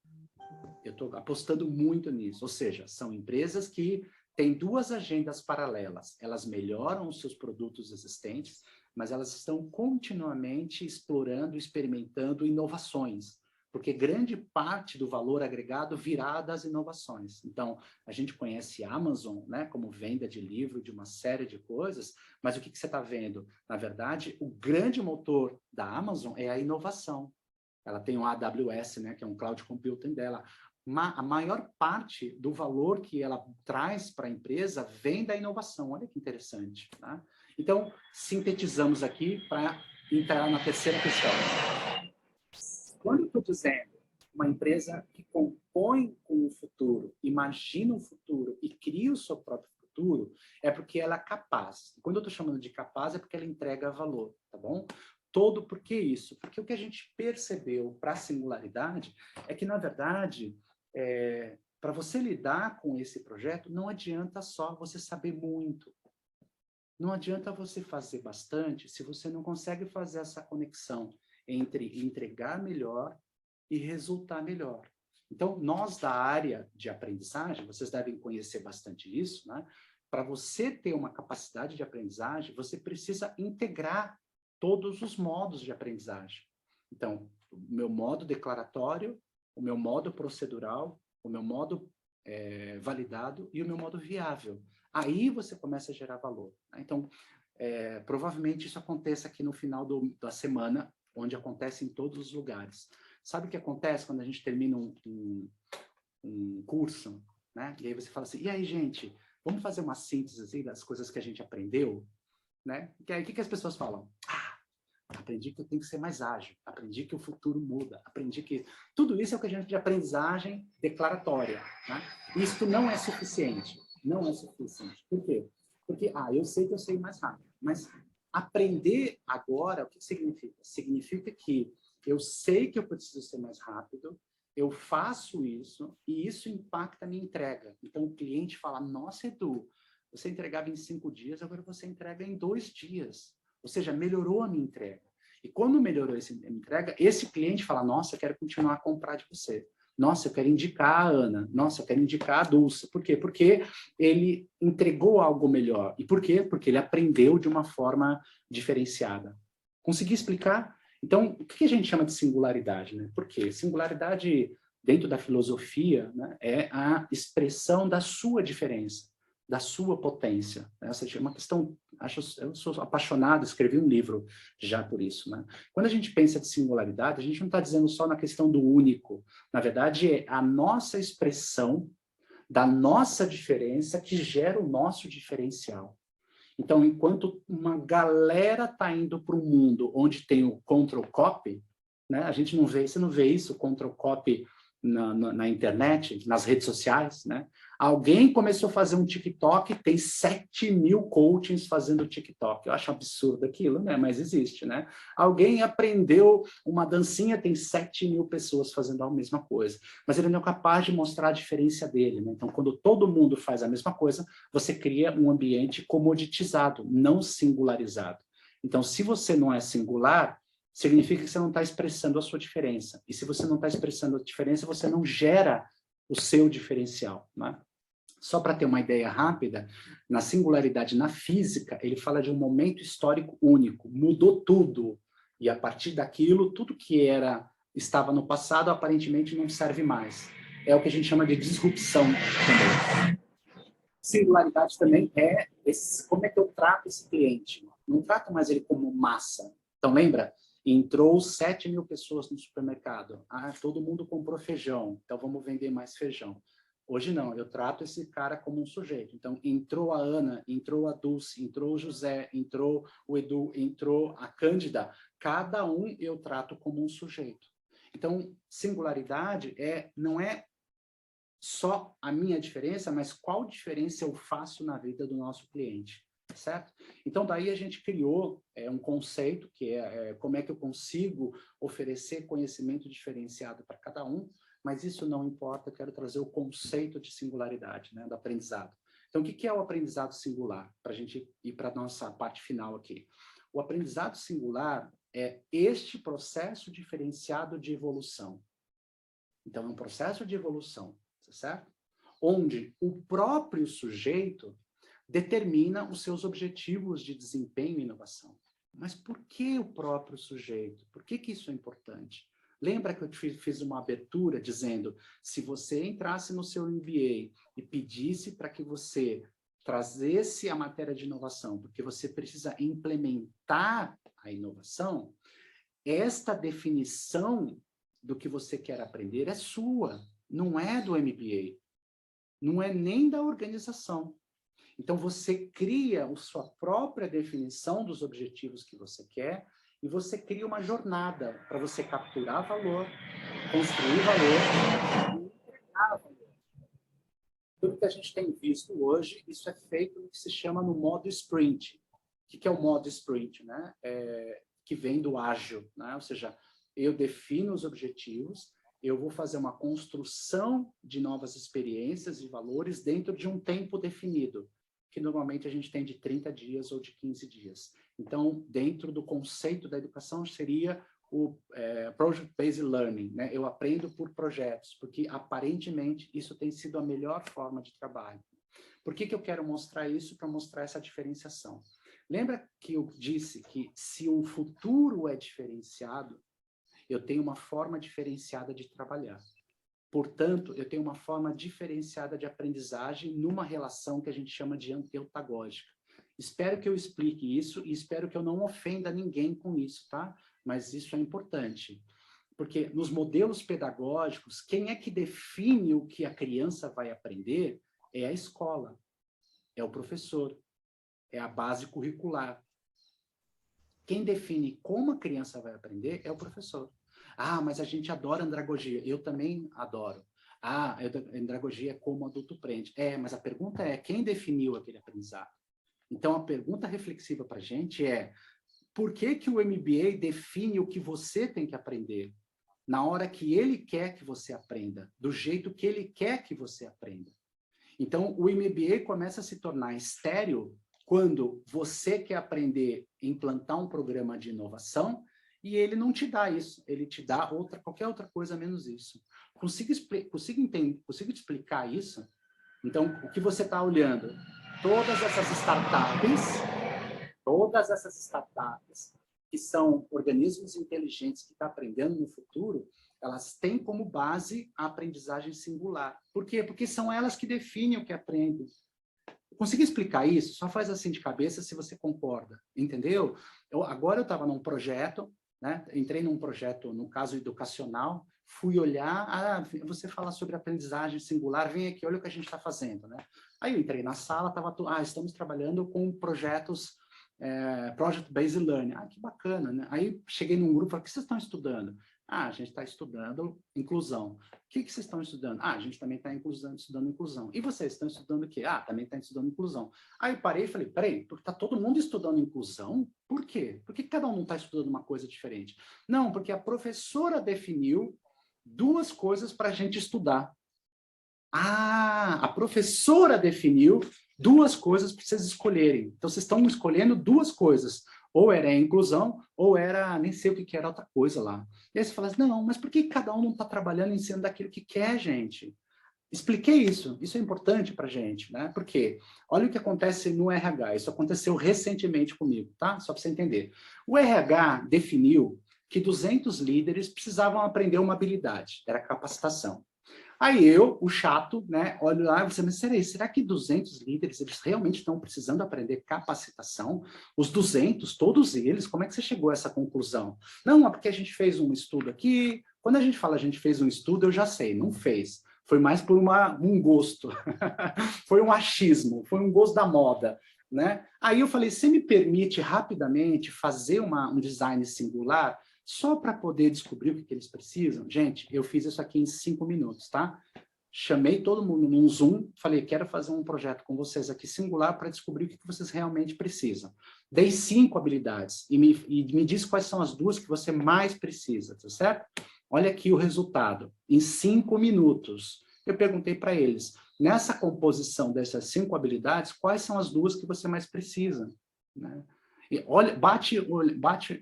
Eu estou apostando muito nisso. Ou seja, são empresas que têm duas agendas paralelas. Elas melhoram os seus produtos existentes, mas elas estão continuamente explorando, experimentando inovações. Porque grande parte do valor agregado virá das inovações. Então, a gente conhece a Amazon, né, como venda de livro, de uma série de coisas, mas o que você está vendo? Na verdade, o grande motor da Amazon é a inovação. Ela tem o AWS, né, que é um cloud computing dela. A maior parte do valor que ela traz para a empresa vem da inovação. Olha que interessante. Tá? Então, sintetizamos aqui para entrar na terceira questão. Quando eu estou dizendo uma empresa que compõe com o futuro, imagina o futuro e cria o seu próprio futuro, é porque ela é capaz. Quando eu estou chamando de capaz, é porque ela entrega valor, tá bom? Por que isso? Porque o que a gente percebeu para a singularidade é que, na verdade, para você lidar com esse projeto, não adianta só você saber muito. Não adianta você fazer bastante se você não consegue fazer essa conexão entre entregar melhor e resultar melhor. Então, nós da área de aprendizagem, vocês devem conhecer bastante isso, né? Para você ter uma capacidade de aprendizagem, você precisa integrar todos os modos de aprendizagem. Então, o meu modo declaratório, o meu modo procedural, o meu modo validado e o meu modo viável. Aí você começa a gerar valor. Né? Então, provavelmente isso aconteça aqui no final da semana, onde acontece em todos os lugares. Sabe o que acontece quando a gente termina um curso? Né? E aí você fala assim, e aí, gente, vamos fazer uma síntese assim, das coisas que a gente aprendeu? Né? E aí, o que as pessoas falam? Aprendi que eu tenho que ser mais ágil, aprendi que o futuro muda, aprendi que... Tudo isso é o que a gente de aprendizagem declaratória. Né? Isso não é suficiente. Não é suficiente. Por quê? Porque, eu sei que eu sei mais rápido, mas aprender agora, o que significa? Significa que eu sei que eu preciso ser mais rápido, eu faço isso e isso impacta a minha entrega. Então, o cliente fala, nossa, Edu, você entregava em 5 dias, agora você entrega em 2 dias. Ou seja, melhorou a minha entrega. E quando melhorou a minha entrega, esse cliente fala, nossa, eu quero continuar a comprar de você. Nossa, eu quero indicar a Ana. Nossa, eu quero indicar a Dulce. Por quê? Porque ele entregou algo melhor. E por quê? Porque ele aprendeu de uma forma diferenciada. Consegui explicar? Então, o que a gente chama de singularidade? Né? Por quê? Singularidade, dentro da filosofia, né, é a expressão da sua diferença, da sua potência. Essa é uma questão... eu sou apaixonado, escrevi um livro já por isso. Né? Quando a gente pensa de singularidade, a gente não está dizendo só na questão do único. Na verdade, é a nossa expressão da nossa diferença que gera o nosso diferencial. Então, enquanto uma galera está indo para um mundo onde tem o control copy, né? A gente não vê, você não vê isso, control copy na internet, nas redes sociais, né? Alguém começou a fazer um TikTok, tem 7.000 coachings fazendo TikTok. Eu acho absurdo aquilo, né? Mas existe, né? Alguém aprendeu uma dancinha, tem 7.000 pessoas fazendo a mesma coisa. Mas ele não é capaz de mostrar a diferença dele, né? Então, quando todo mundo faz a mesma coisa, você cria um ambiente comoditizado, não singularizado. Então, se você não é singular, significa que você não está expressando a sua diferença. E se você não está expressando a diferença, você não gera o seu diferencial. Né? Só para ter uma ideia rápida, na singularidade na física, ele fala de um momento histórico único. Mudou tudo. E a partir daquilo, tudo que estava no passado, aparentemente não serve mais. É o que a gente chama de disrupção também. Singularidade também é como é que eu trato esse cliente. Não trato mais ele como massa. Então, lembra? Entrou 7.000 pessoas no supermercado. Todo mundo comprou feijão, então vamos vender mais feijão. Hoje não, eu trato esse cara como um sujeito. Então, entrou a Ana, entrou a Dulce, entrou o José, entrou o Edu, entrou a Cândida. Cada um eu trato como um sujeito. Então, singularidade não é só a minha diferença, mas qual diferença eu faço na vida do nosso cliente. Certo? Então, daí a gente criou um conceito, que é como é que eu consigo oferecer conhecimento diferenciado para cada um, mas isso não importa, eu quero trazer o conceito de singularidade, né, do aprendizado. Então, o que é o aprendizado singular? Para a gente ir para a nossa parte final aqui. O aprendizado singular é este processo diferenciado de evolução. Então, é um processo de evolução, certo? Onde o próprio sujeito determina os seus objetivos de desempenho e inovação. Mas por que o próprio sujeito? Por que isso é importante? Lembra que eu fiz uma abertura dizendo, se você entrasse no seu MBA e pedisse para que você trazesse a matéria de inovação, porque você precisa implementar a inovação, esta definição do que você quer aprender é sua, não é do MBA, não é nem da organização. Então, você cria a sua própria definição dos objetivos que você quer e você cria uma jornada para você capturar valor, construir valor e entregar valor. Tudo que a gente tem visto hoje, isso é feito no que se chama no modo sprint. O que é o modo sprint? Né? Que vem do ágil, né? Ou seja, eu defino os objetivos, eu vou fazer uma construção de novas experiências e valores dentro de um tempo definido, que normalmente a gente tem de 30 dias ou de 15 dias. Então, dentro do conceito da educação, seria o Project-Based Learning, né? Eu aprendo por projetos, porque aparentemente isso tem sido a melhor forma de trabalho. Por que eu quero mostrar isso? Para mostrar essa diferenciação. Lembra que eu disse que se o futuro é diferenciado, eu tenho uma forma diferenciada de trabalhar. Portanto, eu tenho uma forma diferenciada de aprendizagem numa relação que a gente chama de anteutagógica. Espero que eu explique isso e espero que eu não ofenda ninguém com isso, tá? Mas isso é importante. Porque nos modelos pedagógicos, quem é que define o que a criança vai aprender é a escola, é o professor, é a base curricular. Quem define como a criança vai aprender é o professor. Ah, mas a gente adora andragogia. Eu também adoro. Ah, andragogia é como o adulto aprende. Mas a pergunta é, quem definiu aquele aprendizado? Então, a pergunta reflexiva para a gente é, por que o MBA define o que você tem que aprender? Na hora que ele quer que você aprenda, do jeito que ele quer que você aprenda. Então, o MBA começa a se tornar estéril quando você quer aprender a implantar um programa de inovação e ele não te dá isso, ele te dá qualquer outra coisa menos isso. Consigo te explicar isso? Então, o que você está olhando? Todas essas startups, que são organismos inteligentes que estão aprendendo no futuro, elas têm como base a aprendizagem singular. Por quê? Porque são elas que definem o que aprendem. Consegui explicar isso? Só faz assim de cabeça se você concorda, entendeu? Agora eu estava num projeto, né? Entrei num projeto, no caso educacional, fui olhar, você fala sobre aprendizagem singular, vem aqui, olha o que a gente está fazendo, né? Aí eu entrei na sala, estamos trabalhando com projetos, Project-Based Learning. Que bacana, né? Aí cheguei num grupo, falei, o que vocês estão estudando? A gente está estudando inclusão. O que vocês estão estudando? A gente também está estudando inclusão. E vocês estão estudando o quê? Também está estudando inclusão. Aí parei e falei, peraí, porque está todo mundo estudando inclusão? Por quê? Por que cada um está estudando uma coisa diferente? Não, porque a professora definiu 2 coisas para a gente estudar. A professora definiu 2 coisas para vocês escolherem. Então, vocês estão escolhendo 2 coisas. Ou era a inclusão, ou era, nem sei o que era outra coisa lá. E aí você fala assim, não, mas por que cada um não está trabalhando em cima daquilo que quer, gente? Expliquei isso é importante para a gente, né? Porque olha o que acontece no RH, isso aconteceu recentemente comigo, tá? Só para você entender. O RH definiu que 200 líderes precisavam aprender uma habilidade, era capacitação. Aí eu, o chato, né, olho lá e você, mas será que 200 líderes, eles realmente estão precisando aprender capacitação? Os 200, todos eles, como é que você chegou a essa conclusão? Não, é porque a gente fez um estudo aqui. Quando a gente fala a gente fez um estudo, eu já sei, não fez. Foi mais por um gosto. Foi um achismo, foi um gosto da moda, né? Aí eu falei, você me permite rapidamente fazer um design singular só para poder descobrir o que eles precisam? Gente, eu fiz isso aqui em 5 minutos, tá? Chamei todo mundo num Zoom, falei, quero fazer um projeto com vocês aqui singular para descobrir o que vocês realmente precisam. Dei 5 habilidades e me diz quais são as 2 que você mais precisa, tá certo? Olha aqui o resultado. Em 5 minutos, eu perguntei para eles, nessa composição dessas 5 habilidades, quais são as 2 que você mais precisa? Né? E olha,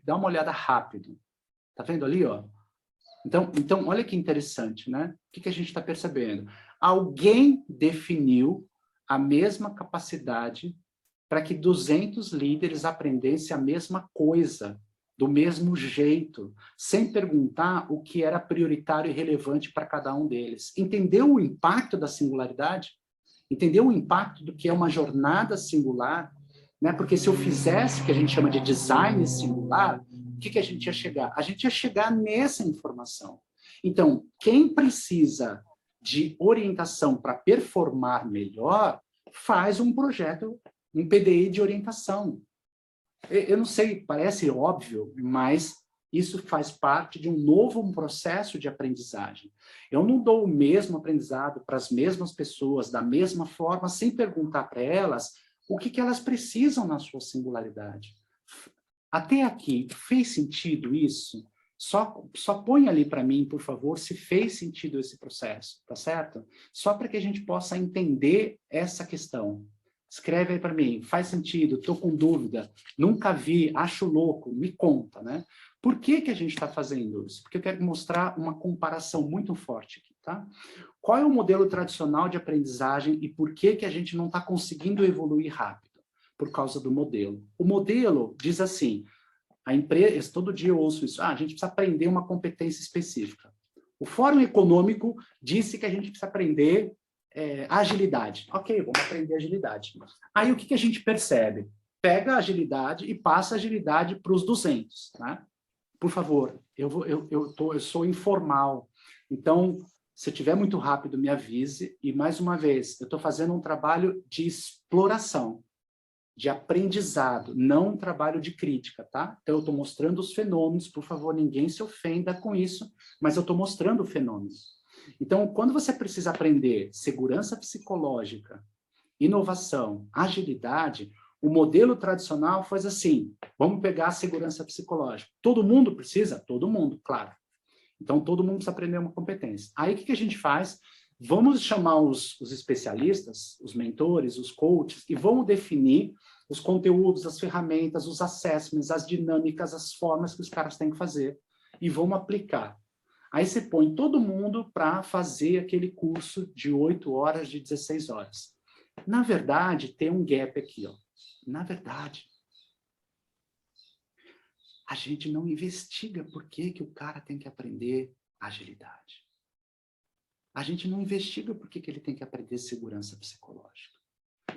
dá uma olhada rápido. Tá vendo ali, ó? Então, olha que interessante, né? O que a gente está percebendo? Alguém definiu a mesma capacidade para que 200 líderes aprendessem a mesma coisa. do mesmo jeito, sem perguntar o que era prioritário e relevante para cada um deles. Entendeu o impacto da singularidade? Entendeu o impacto do que é uma jornada singular? Né? Porque se eu fizesse o que a gente chama de design singular, o que a gente ia chegar? A gente ia chegar nessa informação. Então, quem precisa de orientação para performar melhor, faz um projeto, um PDI de orientação. Eu não sei, parece óbvio, mas isso faz parte de um novo processo de aprendizagem. Eu não dou o mesmo aprendizado para as mesmas pessoas, da mesma forma, sem perguntar para elas o que elas precisam na sua singularidade. Até aqui, fez sentido isso? Só põe ali para mim, por favor, se fez sentido esse processo, tá certo? Só para que a gente possa entender essa questão. Escreve aí para mim, faz sentido, estou com dúvida, nunca vi, acho louco, me conta, né? Por que a gente está fazendo isso? Porque eu quero mostrar uma comparação muito forte aqui, tá? Qual é o modelo tradicional de aprendizagem e por que a gente não está conseguindo evoluir rápido? Por causa do modelo. O modelo diz assim, a empresa, todo dia eu ouço isso, a gente precisa aprender uma competência específica. O Fórum Econômico disse que a gente precisa aprender agilidade. Ok, vamos aprender agilidade. Aí o que a gente percebe? Pega a agilidade e passa a agilidade para os 200, né? Por favor, eu sou informal. Então, se eu estiver muito rápido, me avise. E, mais uma vez, eu estou fazendo um trabalho de exploração, de aprendizado, não um trabalho de crítica, tá? Então, eu estou mostrando os fenômenos. Por favor, ninguém se ofenda com isso, mas eu estou mostrando o fenômeno. Então, quando você precisa aprender segurança psicológica, inovação, agilidade, o modelo tradicional faz assim, vamos pegar a segurança psicológica. Todo mundo precisa? Todo mundo, claro. Então, todo mundo precisa aprender uma competência. Aí, o que a gente faz? Vamos chamar os especialistas, os mentores, os coaches, e vamos definir os conteúdos, as ferramentas, os assessments, as dinâmicas, as formas que os caras têm que fazer, e vamos aplicar. Aí você põe todo mundo para fazer aquele curso de 8 horas, de 16 horas. Na verdade, tem um gap aqui, ó. Na verdade, a gente não investiga por que o cara tem que aprender agilidade. A gente não investiga por que ele tem que aprender segurança psicológica.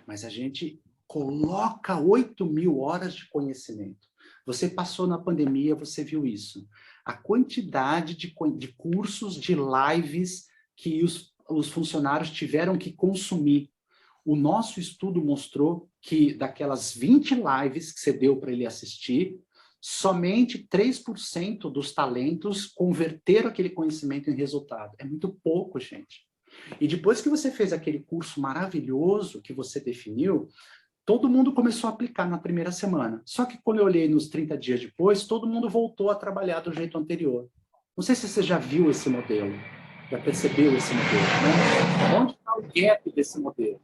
Mas a gente coloca 8.000 horas de conhecimento. Você passou na pandemia, você viu isso. A quantidade de cursos, de lives que os funcionários tiveram que consumir. O nosso estudo mostrou que daquelas 20 lives que você deu para ele assistir, somente 3% dos talentos converteram aquele conhecimento em resultado. É muito pouco, gente. E depois que você fez aquele curso maravilhoso que você definiu, todo mundo começou a aplicar na primeira semana. Só que quando eu olhei nos 30 dias depois, todo mundo voltou a trabalhar do jeito anterior. Não sei se você já viu esse modelo, já percebeu esse modelo, né? Onde está o gap desse modelo?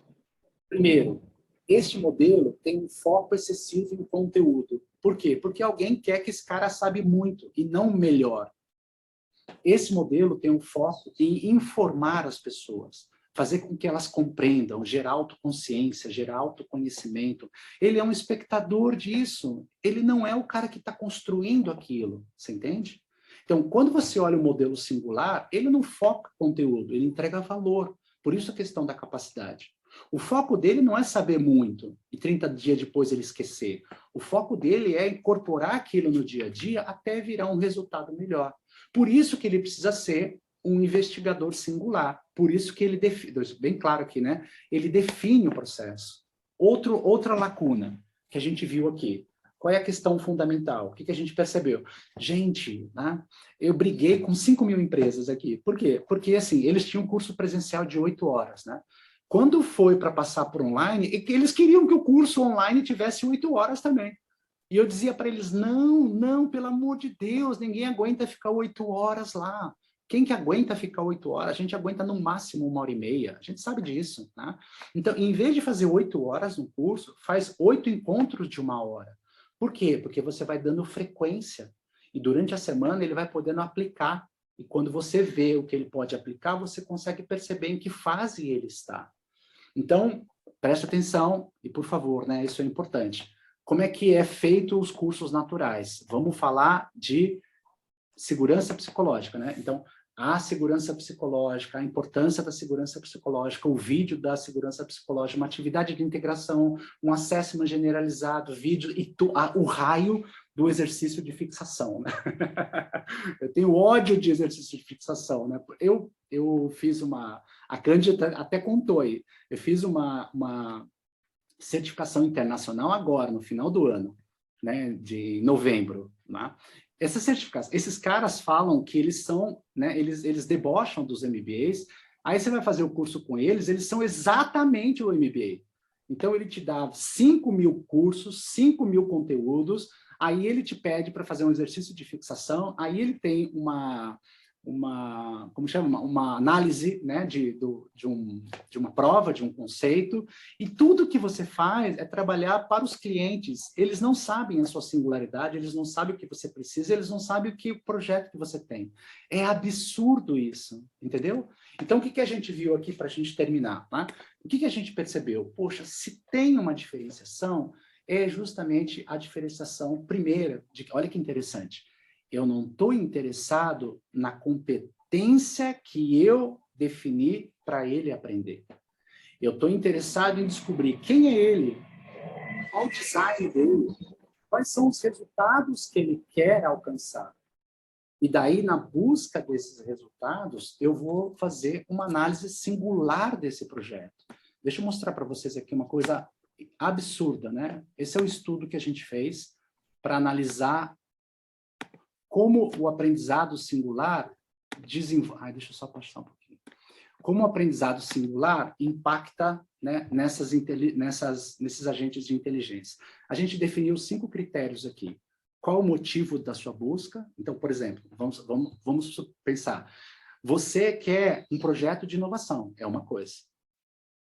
Primeiro, este modelo tem um foco excessivo em conteúdo. Por quê? Porque alguém quer que esse cara sabe muito e não melhor. Esse modelo tem um foco em informar as pessoas, fazer com que elas compreendam, gerar autoconsciência, gerar autoconhecimento. Ele é um espectador disso. Ele não é o cara que está construindo aquilo. Você entende? Então, quando você olha o modelo singular, ele não foca conteúdo, ele entrega valor. Por isso a questão da capacidade. O foco dele não é saber muito e 30 dias depois ele esquecer. O foco dele é incorporar aquilo no dia a dia até virar um resultado melhor. Por isso que ele precisa ser um investigador singular. Por isso que ele define, bem claro aqui, né? Ele define o processo. Outra lacuna que a gente viu aqui. Qual é a questão fundamental? O que a gente percebeu? Gente, né? Eu briguei com 5.000 empresas aqui. Por quê? Porque, assim, eles tinham um curso presencial de 8 horas, né? Quando foi para passar por online, eles queriam que o curso online tivesse 8 horas também. E eu dizia para eles, não, pelo amor de Deus, ninguém aguenta ficar 8 horas lá. Quem que aguenta ficar 8 horas? A gente aguenta no máximo 1h30. A gente sabe disso, né? Então, em vez de fazer 8 horas no curso, faz 8 encontros de 1 hora. Por quê? Porque você vai dando frequência. E durante a semana ele vai podendo aplicar. E quando você vê o que ele pode aplicar, você consegue perceber em que fase ele está. Então, preste atenção e, por favor, né, isso é importante. como é que é feito os cursos naturais. Vamos falar de segurança psicológica, né? Então, a segurança psicológica, a importância da segurança psicológica, o vídeo da segurança psicológica, uma atividade de integração, um assessment generalizado, vídeo e o raio do exercício de fixação, né? Eu tenho ódio de exercício de fixação, né? Eu fiz a Cândida até contou aí, eu fiz uma certificação internacional agora, no final do ano, né, de novembro, né? Essa certificação, esses caras falam que eles são, né, eles debocham dos MBAs, aí você vai fazer o curso com eles são exatamente o MBA. Então, ele te dá 5.000 cursos, 5.000 conteúdos, aí ele te pede para fazer um exercício de fixação, aí ele tem como chama? Uma análise, né, de uma prova, de um conceito, e tudo que você faz é trabalhar para os clientes. Eles não sabem a sua singularidade, eles não sabem o que você precisa, eles não sabem o projeto que você tem. É absurdo isso, entendeu? Então, o que a gente viu aqui para a gente terminar? Tá? O que a gente percebeu? Poxa, se tem uma diferenciação, é justamente a diferenciação primeira, olha que interessante, eu não estou interessado na competência que eu defini para ele aprender. Eu estou interessado em descobrir quem é ele, qual o design dele, quais são os resultados que ele quer alcançar. E daí, na busca desses resultados, eu vou fazer uma análise singular desse projeto. Deixa eu mostrar para vocês aqui uma coisa absurda, né? Esse é o estudo que a gente fez para analisar como o aprendizado singular desenvolve... deixa eu só passar um pouquinho. Como o aprendizado singular impacta, né, nesses agentes de inteligência. A gente definiu 5 critérios aqui. Qual o motivo da sua busca? Então, por exemplo, vamos pensar. Você quer um projeto de inovação, é uma coisa.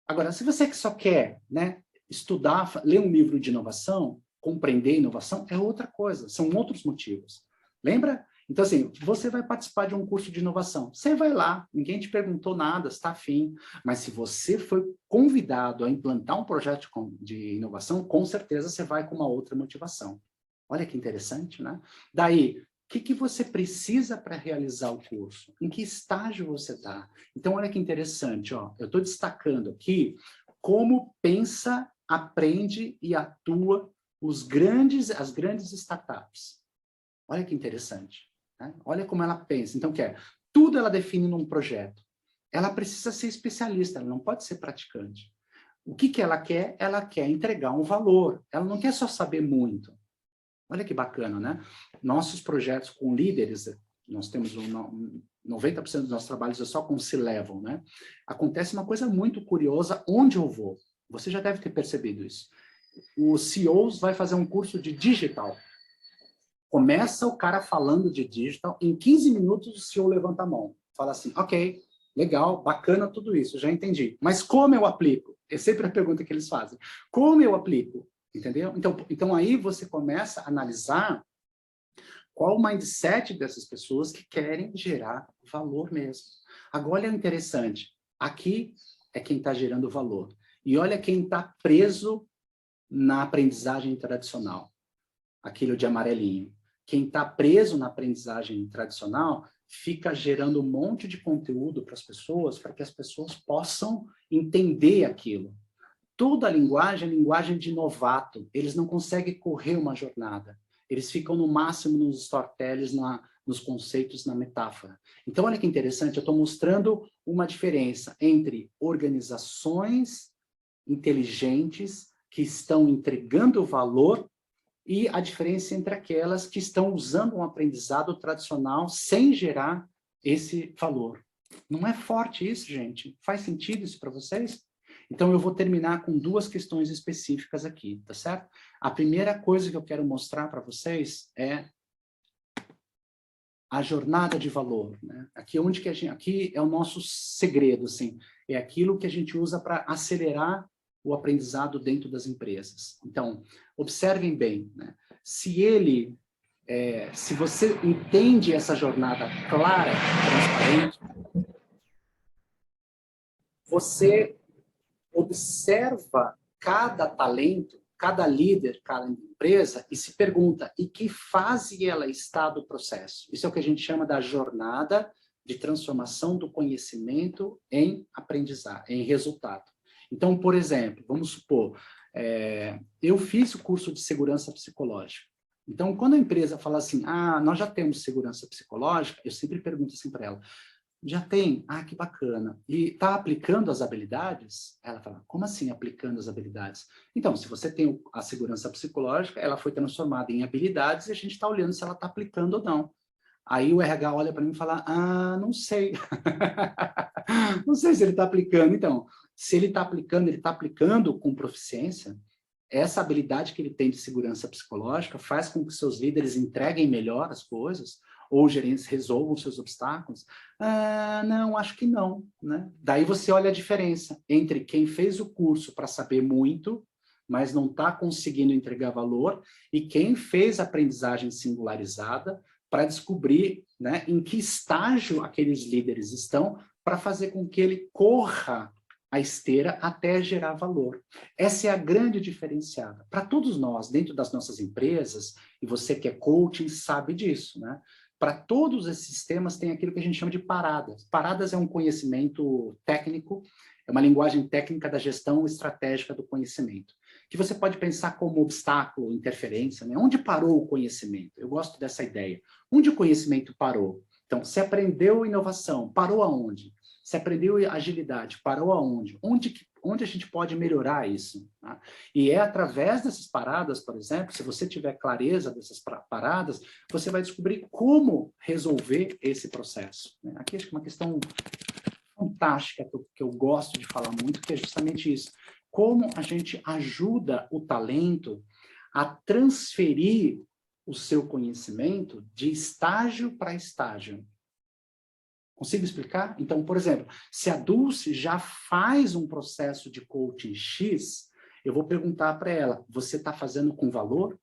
Agora, se você só quer, né, estudar, ler um livro de inovação, compreender inovação, é outra coisa, são outros motivos. Lembra? Então, assim, você vai participar de um curso de inovação. Você vai lá, ninguém te perguntou nada, está afim. Mas se você foi convidado a implantar um projeto de inovação, com certeza você vai com uma outra motivação. Olha que interessante, né? Daí, o que você precisa para realizar o curso? Em que estágio você está? Então, olha que interessante, ó. Eu estou destacando aqui como pensa, aprende e atua as grandes startups. Olha que interessante, né? Olha como ela pensa. Então, tudo ela define num projeto. Ela precisa ser especialista, ela não pode ser praticante. O que ela quer? Ela quer entregar um valor. Ela não quer só saber muito. Olha que bacana, né? Nossos projetos com líderes, nós temos 90% dos nossos trabalhos é só com C-Level, né? Acontece uma coisa muito curiosa onde eu vou. Você já deve ter percebido isso. Os CEOs vai fazer um curso de digital. Começa o cara falando de digital, em 15 minutos o CEO levanta a mão. Fala assim, ok, legal, bacana tudo isso, já entendi. Mas como eu aplico? É sempre a pergunta que eles fazem. Como eu aplico? Entendeu? Então aí você começa a analisar qual o mindset dessas pessoas que querem gerar valor mesmo. Agora é interessante, aqui é quem está gerando valor. E olha quem está preso na aprendizagem tradicional, aquilo de amarelinho. Quem está preso na aprendizagem tradicional fica gerando um monte de conteúdo para as pessoas, para que as pessoas possam entender aquilo. Toda a linguagem é linguagem de novato. Eles não conseguem correr uma jornada. Eles ficam no máximo nos storytellings, nos conceitos, na metáfora. Então, olha que interessante, eu estou mostrando uma diferença entre organizações inteligentes que estão entregando valor e a diferença entre aquelas que estão usando um aprendizado tradicional sem gerar esse valor. Não é forte isso, gente? Faz sentido isso para vocês? Então, eu vou terminar com 2 questões específicas aqui, tá certo? A primeira coisa que eu quero mostrar para vocês é a jornada de valor, né? Aqui é o nosso segredo, assim, é aquilo que a gente usa para acelerar o aprendizado dentro das empresas. Então, observem bem, né? Se você entende essa jornada clara, transparente, você observa cada talento, cada líder, cada empresa, e se pergunta em que fase ela está do processo. Isso é o que a gente chama da jornada de transformação do conhecimento em aprendizagem, em resultado. Então, por exemplo, vamos supor, eu fiz o curso de segurança psicológica. Então, quando a empresa fala assim, nós já temos segurança psicológica, eu sempre pergunto assim para ela, já tem? Que bacana. E está aplicando as habilidades? Ela fala, como assim aplicando as habilidades? Então, se você tem a segurança psicológica, ela foi transformada em habilidades e a gente está olhando se ela está aplicando ou não. Aí o RH olha para mim e fala, não sei. Não sei se ele está aplicando. Então, se ele está aplicando com proficiência, essa habilidade que ele tem de segurança psicológica faz com que seus líderes entreguem melhor as coisas, ou gerentes resolvam seus obstáculos? Não, acho que não, né? Daí você olha a diferença entre quem fez o curso para saber muito, mas não está conseguindo entregar valor, e quem fez a aprendizagem singularizada para descobrir, né, em que estágio aqueles líderes estão para fazer com que ele corra a esteira até gerar valor. Essa é a grande diferenciada. Para todos nós, dentro das nossas empresas, e você que é coaching sabe disso, né? Para todos esses sistemas tem aquilo que a gente chama de paradas. Paradas é um conhecimento técnico, é uma linguagem técnica da gestão estratégica do conhecimento, que você pode pensar como obstáculo, interferência, né? Onde parou o conhecimento? Eu gosto dessa ideia. Onde o conhecimento parou? Então, se aprendeu inovação, parou aonde? Se aprendeu agilidade, parou aonde? Onde a gente pode melhorar isso? Tá? E é através dessas paradas, por exemplo, se você tiver clareza dessas paradas, você vai descobrir como resolver esse processo. Né? Aqui acho que é uma questão fantástica que eu gosto de falar muito, que é justamente isso. Como a gente ajuda o talento a transferir o seu conhecimento de estágio para estágio. Consigo explicar? Então, por exemplo, se a Dulce já faz um processo de coaching X, eu vou perguntar para ela, você está fazendo com valor?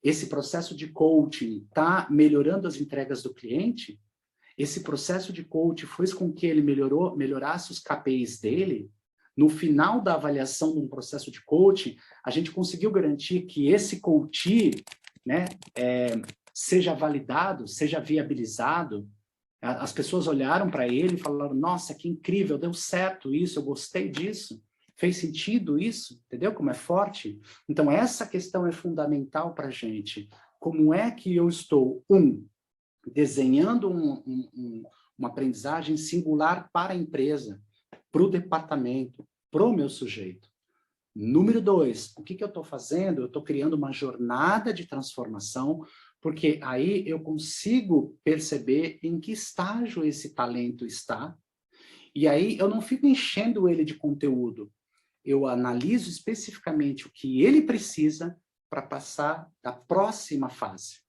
Esse processo de coaching está melhorando as entregas do cliente? Esse processo de coaching fez com que ele melhorasse os KPIs dele? No final da avaliação de um processo de coaching, a gente conseguiu garantir que esse coach, né, seja validado, seja viabilizado. As pessoas olharam para ele e falaram, nossa, que incrível, deu certo isso, eu gostei disso, fez sentido isso, entendeu como é forte? Então, essa questão é fundamental para a gente. Como é que eu estou, desenhando uma aprendizagem singular para a empresa, para o departamento, para o meu sujeito? Número 2, o que eu estou fazendo? Eu estou criando uma jornada de transformação, porque aí eu consigo perceber em que estágio esse talento está, e aí eu não fico enchendo ele de conteúdo, eu analiso especificamente o que ele precisa para passar da próxima fase.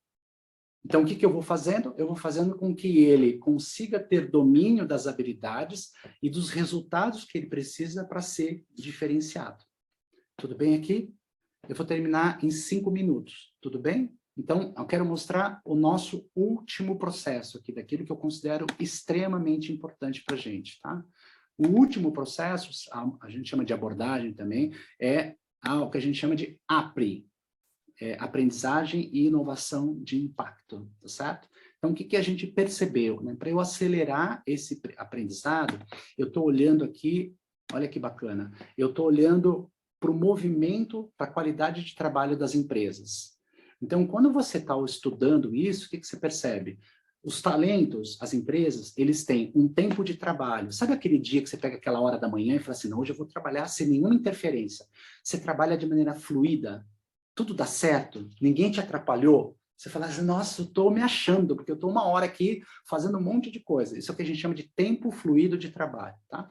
Então, o que eu vou fazendo? Eu vou fazendo com que ele consiga ter domínio das habilidades e dos resultados que ele precisa para ser diferenciado. Tudo bem aqui? Eu vou terminar em 5 minutos, tudo bem? Então, eu quero mostrar o nosso último processo aqui, daquilo que eu considero extremamente importante para a gente, tá? O último processo, a gente chama de abordagem também, é o que a gente chama de APRI, aprendizagem e inovação de impacto, tá certo? Então, o que a gente percebeu? Né? Para eu acelerar esse aprendizado, eu estou olhando aqui, olha que bacana, eu estou olhando para o movimento, para a qualidade de trabalho das empresas. Então, quando você está estudando isso, o que você percebe? Os talentos, as empresas, eles têm um tempo de trabalho. Sabe aquele dia que você pega aquela hora da manhã e fala assim, não, hoje eu vou trabalhar sem nenhuma interferência. Você trabalha de maneira fluida, tudo dá certo, ninguém te atrapalhou. Você fala assim, nossa, eu estou me achando, porque eu estou 1 hora aqui fazendo um monte de coisa. Isso é o que a gente chama de tempo fluido de trabalho, tá?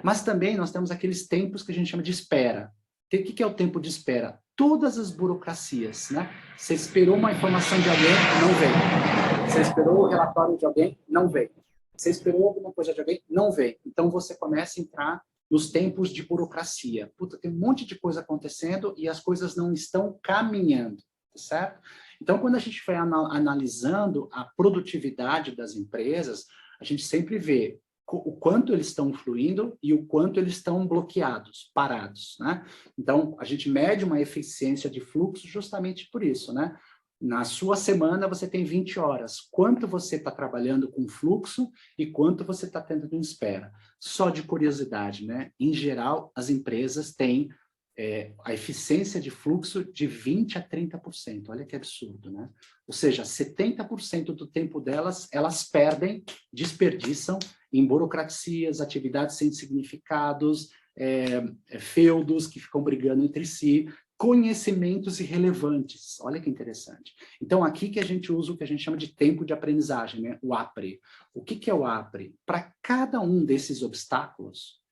Mas também nós temos aqueles tempos que a gente chama de espera. O que é o tempo de espera? Todas as burocracias, né? Você esperou uma informação de alguém, não veio. Você esperou o relatório de alguém, não veio. Você esperou alguma coisa de alguém, não veio. Então, você começa a entrar nos tempos de burocracia. Puta, tem um monte de coisa acontecendo e as coisas não estão caminhando, tá certo? Então, quando a gente vai analisando a produtividade das empresas, a gente sempre vê o quanto eles estão fluindo e o quanto eles estão bloqueados, parados, né? Então, a gente mede uma eficiência de fluxo justamente por isso, né? Na sua semana, você tem 20 horas. Quanto você está trabalhando com fluxo e quanto você está tendo de espera. Só de curiosidade, né? Em geral, as empresas têm a eficiência de fluxo de 20% a 30%. Olha que absurdo, né? Ou seja, 70% do tempo delas, elas perdem, desperdiçam em burocracias, atividades sem significados, feudos que ficam brigando entre si, conhecimentos irrelevantes. Olha que interessante. Então, aqui que a gente usa o que a gente chama de tempo de aprendizagem, né? O APRE. O que é o APRE? Para cada um desses obstáculos,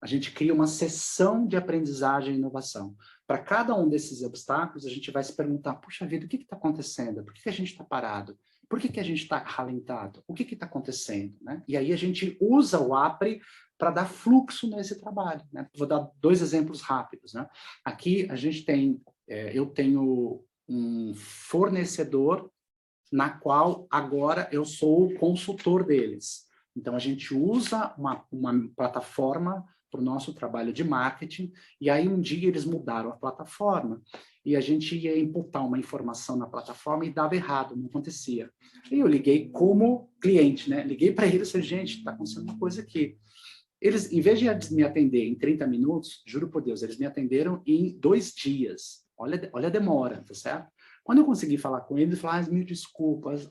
a gente cria uma sessão de aprendizagem e inovação. Para cada um desses obstáculos, a gente vai se perguntar, puxa vida, o que está acontecendo? Por que a gente está parado? Por que a gente está ralentado? O que está acontecendo? Né? E aí a gente usa o APRE para dar fluxo nesse trabalho. Né? Vou dar 2 exemplos rápidos. Né? Aqui a gente tem, eu tenho um fornecedor na qual agora eu sou o consultor deles. Então a gente usa uma plataforma para o nosso trabalho de marketing, e aí um dia eles mudaram a plataforma, e a gente ia imputar uma informação na plataforma e dava errado, não acontecia. E eu liguei como cliente, né? Liguei para eles e falei, gente, está acontecendo uma coisa aqui. Eles, em vez de me atender em 30 minutos, juro por Deus, eles me atenderam em 2 dias. Olha a demora, tá certo? Quando eu consegui falar com eles, falaram, mil desculpas,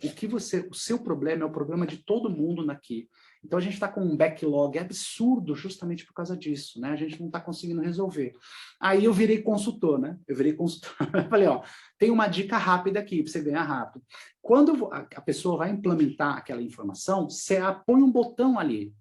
o seu problema é o problema de todo mundo aqui. Então, a gente está com um backlog absurdo justamente por causa disso, né? A gente não está conseguindo resolver. Aí eu virei consultor, né? Eu virei consultor. Eu falei, ó, tem uma dica rápida aqui para você ganhar rápido. Quando a pessoa vai implementar aquela informação, você põe um botão ali.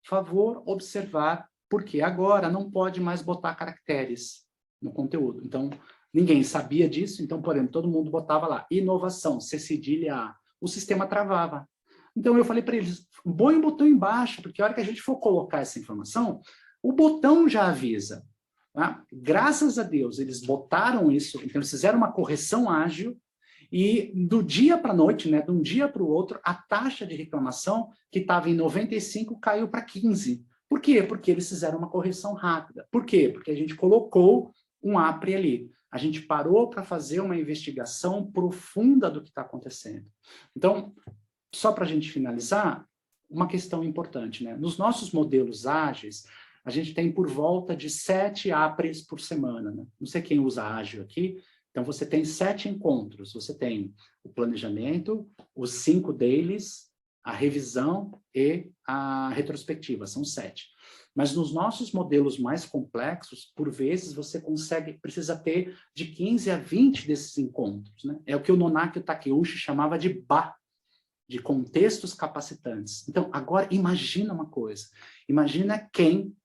Favor observar, porque agora não pode mais botar caracteres no conteúdo. Então, ninguém sabia disso, então, por exemplo, todo mundo botava lá, inovação, C cedilha A. O sistema travava. Então, eu falei para eles, põe o botão embaixo, porque a hora que a gente for colocar essa informação, o botão já avisa. Tá? Graças a Deus, eles botaram isso, então eles fizeram uma correção ágil, e do dia para a noite, né, de um dia para o outro, a taxa de reclamação, que estava em 95, caiu para 15. Por quê? Porque eles fizeram uma correção rápida. Por quê? Porque a gente colocou um APRE ali. A gente parou para fazer uma investigação profunda do que está acontecendo. Então, só para a gente finalizar, uma questão importante, né? Nos nossos modelos ágeis, a gente tem por volta de 7 APREs por semana, né? Não sei quem usa ágil aqui. Então, você tem 7 encontros. Você tem o planejamento, os 5 dailies, a revisão e a retrospectiva. São 7. Mas nos nossos modelos mais complexos, por vezes, você precisa ter de 15 a 20 desses encontros. Né? É o que o Nonaki Takeuchi chamava de BA, de contextos capacitantes. Então, agora, imagina uma coisa. Imagina quem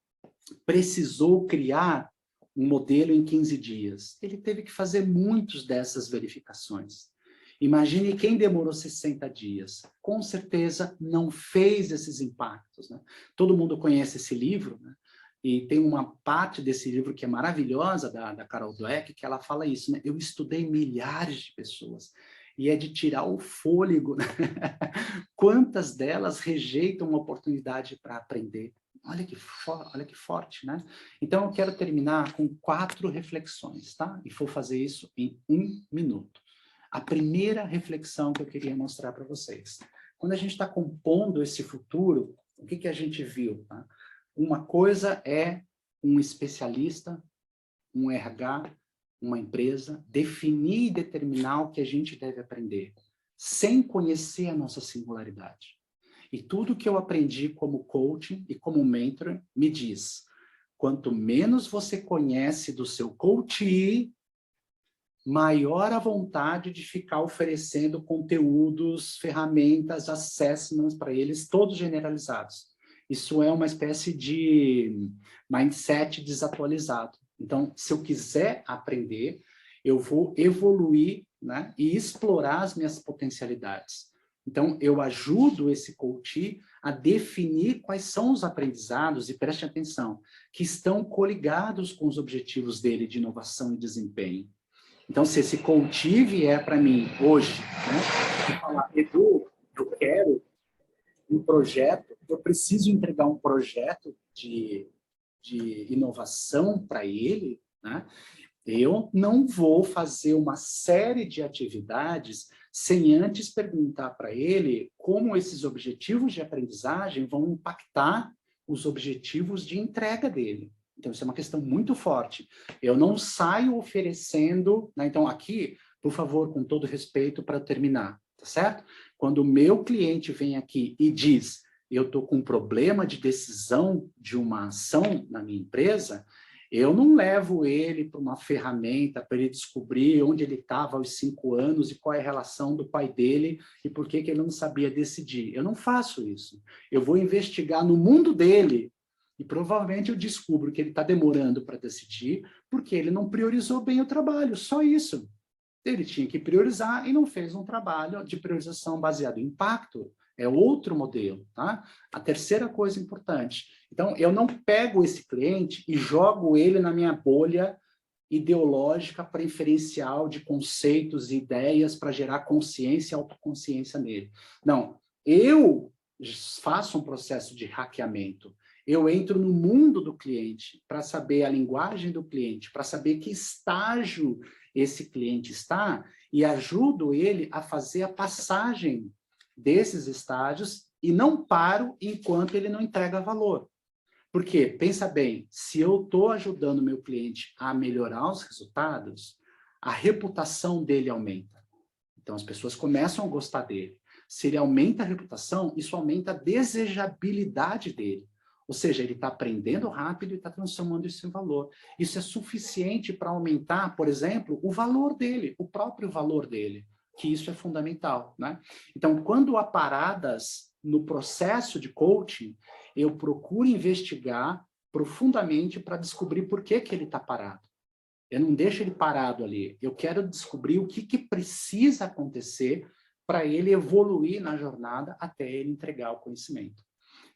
precisou criar um modelo em 15 dias. Ele teve que fazer muitas dessas verificações. Imagine quem demorou 60 dias. Com certeza não fez esses impactos. Né? Todo mundo conhece esse livro, né? E tem uma parte desse livro que é maravilhosa, da Carol Dweck, que ela fala isso. Né? Eu estudei milhares de pessoas. E é de tirar o fôlego. Né? Quantas delas rejeitam uma oportunidade para aprender? Olha que forte, né? Então, eu quero terminar com 4 reflexões, tá? E vou fazer isso em 1 minuto. A primeira reflexão que eu queria mostrar para vocês. Quando a gente está compondo esse futuro, o que a gente viu? Tá? Uma coisa é um especialista, um RH, uma empresa, definir e determinar o que a gente deve aprender, sem conhecer a nossa singularidade. E tudo que eu aprendi como coaching e como mentor me diz, quanto menos você conhece do seu coachee, maior a vontade de ficar oferecendo conteúdos, ferramentas, assessments para eles, todos generalizados. Isso é uma espécie de mindset desatualizado. Então, se eu quiser aprender, eu vou evoluir, né, e explorar as minhas potencialidades. Então, eu ajudo esse coach a definir quais são os aprendizados, e preste atenção, que estão coligados com os objetivos dele de inovação e desempenho. Então, se esse coach vier para mim hoje, né, e falar, Edu, eu quero um projeto, eu preciso entregar um projeto de inovação para ele, né? Eu não vou fazer uma série de atividades sem antes perguntar para ele como esses objetivos de aprendizagem vão impactar os objetivos de entrega dele. Então, isso é uma questão muito forte. Eu não saio oferecendo, né? Então, aqui, por favor, com todo respeito, para terminar, tá certo? Quando o meu cliente vem aqui e diz, eu estou com um problema de decisão de uma ação na minha empresa, eu não levo ele para uma ferramenta para ele descobrir onde ele estava aos 5 anos e qual é a relação do pai dele e por que ele não sabia decidir. Eu não faço isso. Eu vou investigar no mundo dele e provavelmente eu descubro que ele está demorando para decidir porque ele não priorizou bem o trabalho, só isso. Ele tinha que priorizar e não fez um trabalho de priorização baseado em impacto. É outro modelo, tá? A terceira coisa importante. Então, eu não pego esse cliente e jogo ele na minha bolha ideológica preferencial de conceitos e ideias para gerar consciência e autoconsciência nele. Não, eu faço um processo de hackeamento. Eu entro no mundo do cliente para saber a linguagem do cliente, para saber que estágio esse cliente está e ajudo ele a fazer a passagem desses estágios e não paro enquanto ele não entrega valor. Porque, pensa bem, se eu estou ajudando o meu cliente a melhorar os resultados, a reputação dele aumenta. Então, as pessoas começam a gostar dele. Se ele aumenta a reputação, isso aumenta a desejabilidade dele. Ou seja, ele está aprendendo rápido e está transformando isso em valor. Isso é suficiente para aumentar, por exemplo, o valor dele, o próprio valor dele, que isso é fundamental, né? Então, quando há paradas no processo de coaching, eu procuro investigar profundamente para descobrir por que ele está parado. Eu não deixo ele parado ali. Eu quero descobrir o que precisa acontecer para ele evoluir na jornada até ele entregar o conhecimento.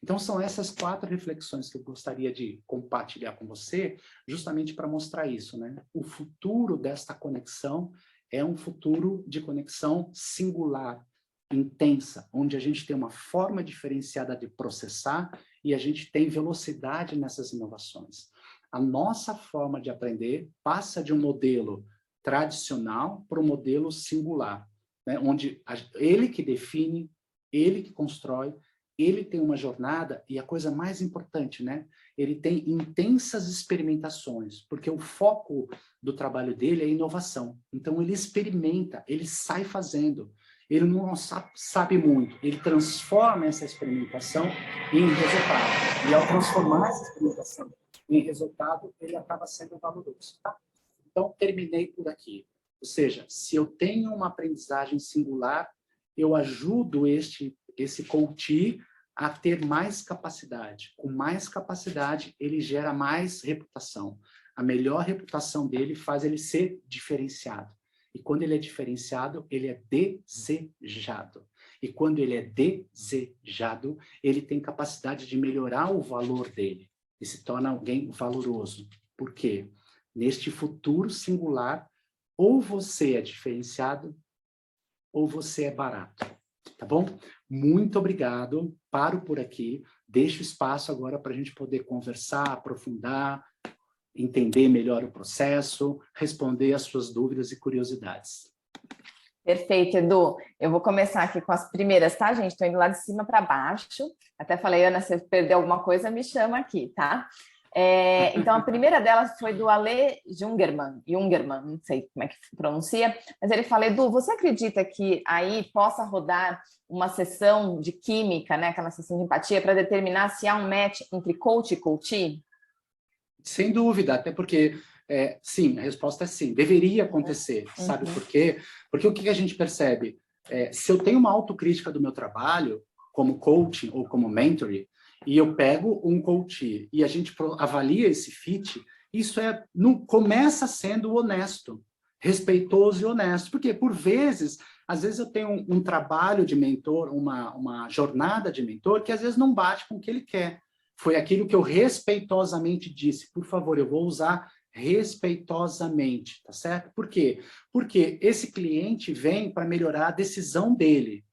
Então, são essas 4 reflexões que eu gostaria de compartilhar com você, justamente para mostrar isso, né? O futuro desta conexão é um futuro de conexão singular, intensa, onde a gente tem uma forma diferenciada de processar e a gente tem velocidade nessas inovações. A nossa forma de aprender passa de um modelo tradicional para um modelo singular, né? Onde ele que define, ele que constrói, ele tem uma jornada e a coisa mais importante, né? Ele tem intensas experimentações, porque o foco do trabalho dele é inovação. Então, ele experimenta, ele sai fazendo. Ele não sabe muito, ele transforma essa experimentação em resultado. E ao transformar essa experimentação em resultado, ele acaba sendo valoroso, tá? Então, terminei por aqui. Ou seja, se eu tenho uma aprendizagem singular, eu ajudo esse coach a ter mais capacidade. Com mais capacidade, ele gera mais reputação. A melhor reputação dele faz ele ser diferenciado. E quando ele é diferenciado, ele é desejado. E quando ele é desejado, ele tem capacidade de melhorar o valor dele. E se torna alguém valoroso. Por quê? Neste futuro singular, ou você é diferenciado, ou você é barato. Tá bom? Muito obrigado. Paro por aqui. Deixo espaço agora para a gente poder conversar, aprofundar, entender melhor o processo, responder às suas dúvidas e curiosidades. Perfeito, Edu. Eu vou começar aqui com as primeiras, tá, gente? Estou indo lá de cima para baixo. Até falei, Ana, se perder alguma coisa, me chama aqui, tá? Então, a primeira delas foi do Ale Jungerman, não sei como é que pronuncia, mas ele fala, Edu, você acredita que aí possa rodar uma sessão de química, né, aquela sessão de empatia, para determinar se há um match entre coach e coachee? Sem dúvida, até porque, sim, a resposta é sim, deveria acontecer, sabe por quê? Porque o que a gente percebe? Se eu tenho uma autocrítica do meu trabalho, como coaching ou como mentoring, e eu pego um coach e a gente avalia esse fit, isso começa sendo honesto, respeitoso e honesto. Porque, por vezes, às vezes eu tenho um trabalho de mentor, uma jornada de mentor, que às vezes não bate com o que ele quer. Foi aquilo que eu respeitosamente disse. Por favor, eu vou usar respeitosamente, tá certo? Por quê? Porque esse cliente vem para melhorar a decisão dele.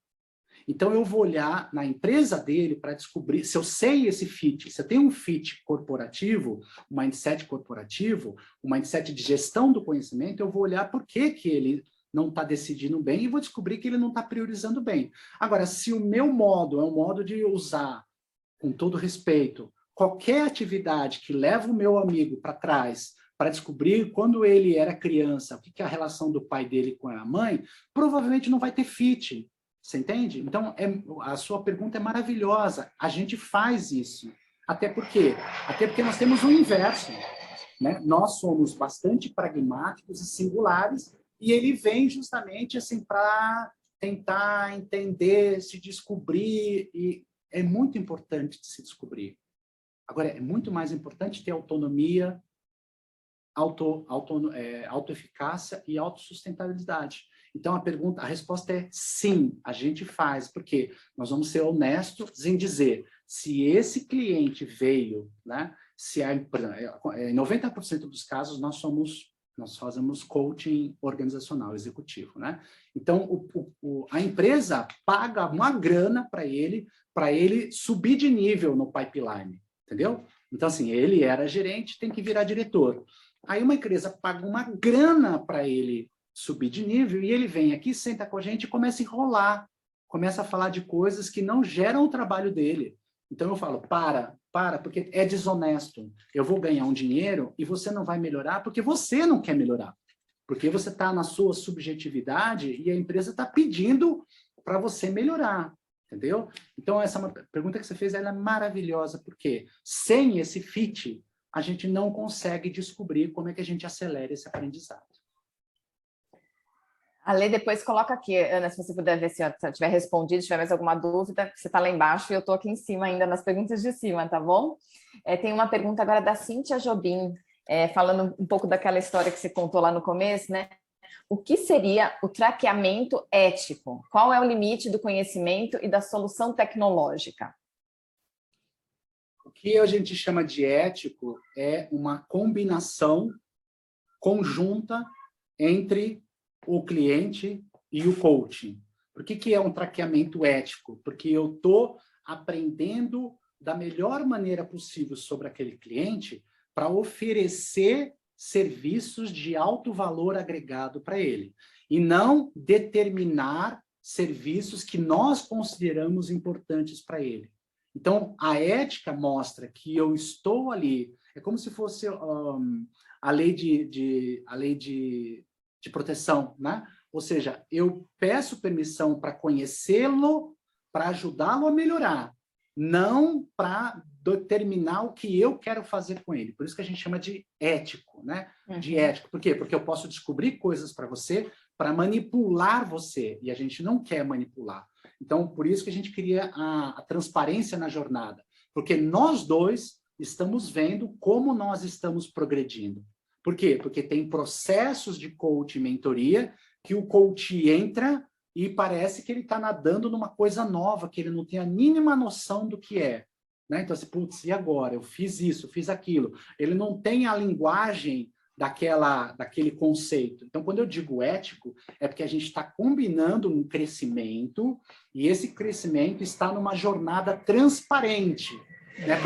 Então, eu vou olhar na empresa dele para descobrir se eu sei esse fit, se eu tenho um fit corporativo, um mindset corporativo, um mindset de gestão do conhecimento, eu vou olhar por que que ele não está decidindo bem e vou descobrir que ele não está priorizando bem. Agora, se o meu modo é um modo de usar, com todo respeito, qualquer atividade que leva o meu amigo para trás, para descobrir quando ele era criança, o que é a relação do pai dele com a mãe, provavelmente não vai ter fit. Você entende? Então, a sua pergunta é maravilhosa. A gente faz isso. Até porque nós temos o inverso, né? Nós somos bastante pragmáticos e singulares, e ele vem justamente assim para tentar entender, se descobrir, e é muito importante se descobrir. Agora, é muito mais importante ter autonomia, autoeficácia e autossustentabilidade. Então, a resposta é sim, a gente faz, porque nós vamos ser honestos em dizer, se esse cliente veio, né, se em 90% dos casos nós fazemos coaching organizacional, executivo, né? Então, a empresa paga uma grana para ele subir de nível no pipeline, entendeu? Então, assim, ele era gerente, tem que virar diretor. Aí uma empresa paga uma grana para ele subir de nível e ele vem aqui, senta com a gente e começa a enrolar, começa a falar de coisas que não geram o trabalho dele. Então eu falo, para, porque é desonesto. Eu vou ganhar um dinheiro e você não vai melhorar porque você não quer melhorar. Porque você está na sua subjetividade e a empresa está pedindo para você melhorar. Entendeu? Então, essa pergunta que você fez ela é maravilhosa, porque sem esse fit, a gente não consegue descobrir como é que a gente acelera esse aprendizado. A Lê depois coloca aqui, Ana, se você puder ver se eu tiver respondido, se tiver mais alguma dúvida, você está lá embaixo e eu estou aqui em cima ainda nas perguntas de cima, tá bom? Tem uma pergunta agora da Cíntia Jobim, falando um pouco daquela história que você contou lá no começo, né? O que seria o traqueamento ético? Qual é o limite do conhecimento e da solução tecnológica? O que a gente chama de ético é uma combinação conjunta entre o cliente e o coaching. Por que é um traqueamento ético? Porque eu estou aprendendo da melhor maneira possível sobre aquele cliente para oferecer serviços de alto valor agregado para ele. E não determinar serviços que nós consideramos importantes para ele. Então, a ética mostra que eu estou ali, é como se fosse a lei de proteção, né? Ou seja, eu peço permissão para conhecê-lo, para ajudá-lo a melhorar, não para determinar o que eu quero fazer com ele. Por isso que a gente chama de ético, né? De ético. Por quê? Porque eu posso descobrir coisas para você, para manipular você, e a gente não quer manipular. Então, por isso que a gente cria a transparência na jornada, porque nós dois estamos vendo como nós estamos progredindo. Por quê? Porque tem processos de coach e mentoria que o coach entra e parece que ele está nadando numa coisa nova, que ele não tem a mínima noção do que é. Né? Então, assim, putz, e agora? Eu fiz isso, fiz aquilo. Ele não tem a linguagem daquele conceito. Então, quando eu digo ético, é porque a gente está combinando um crescimento e esse crescimento está numa jornada transparente. Né?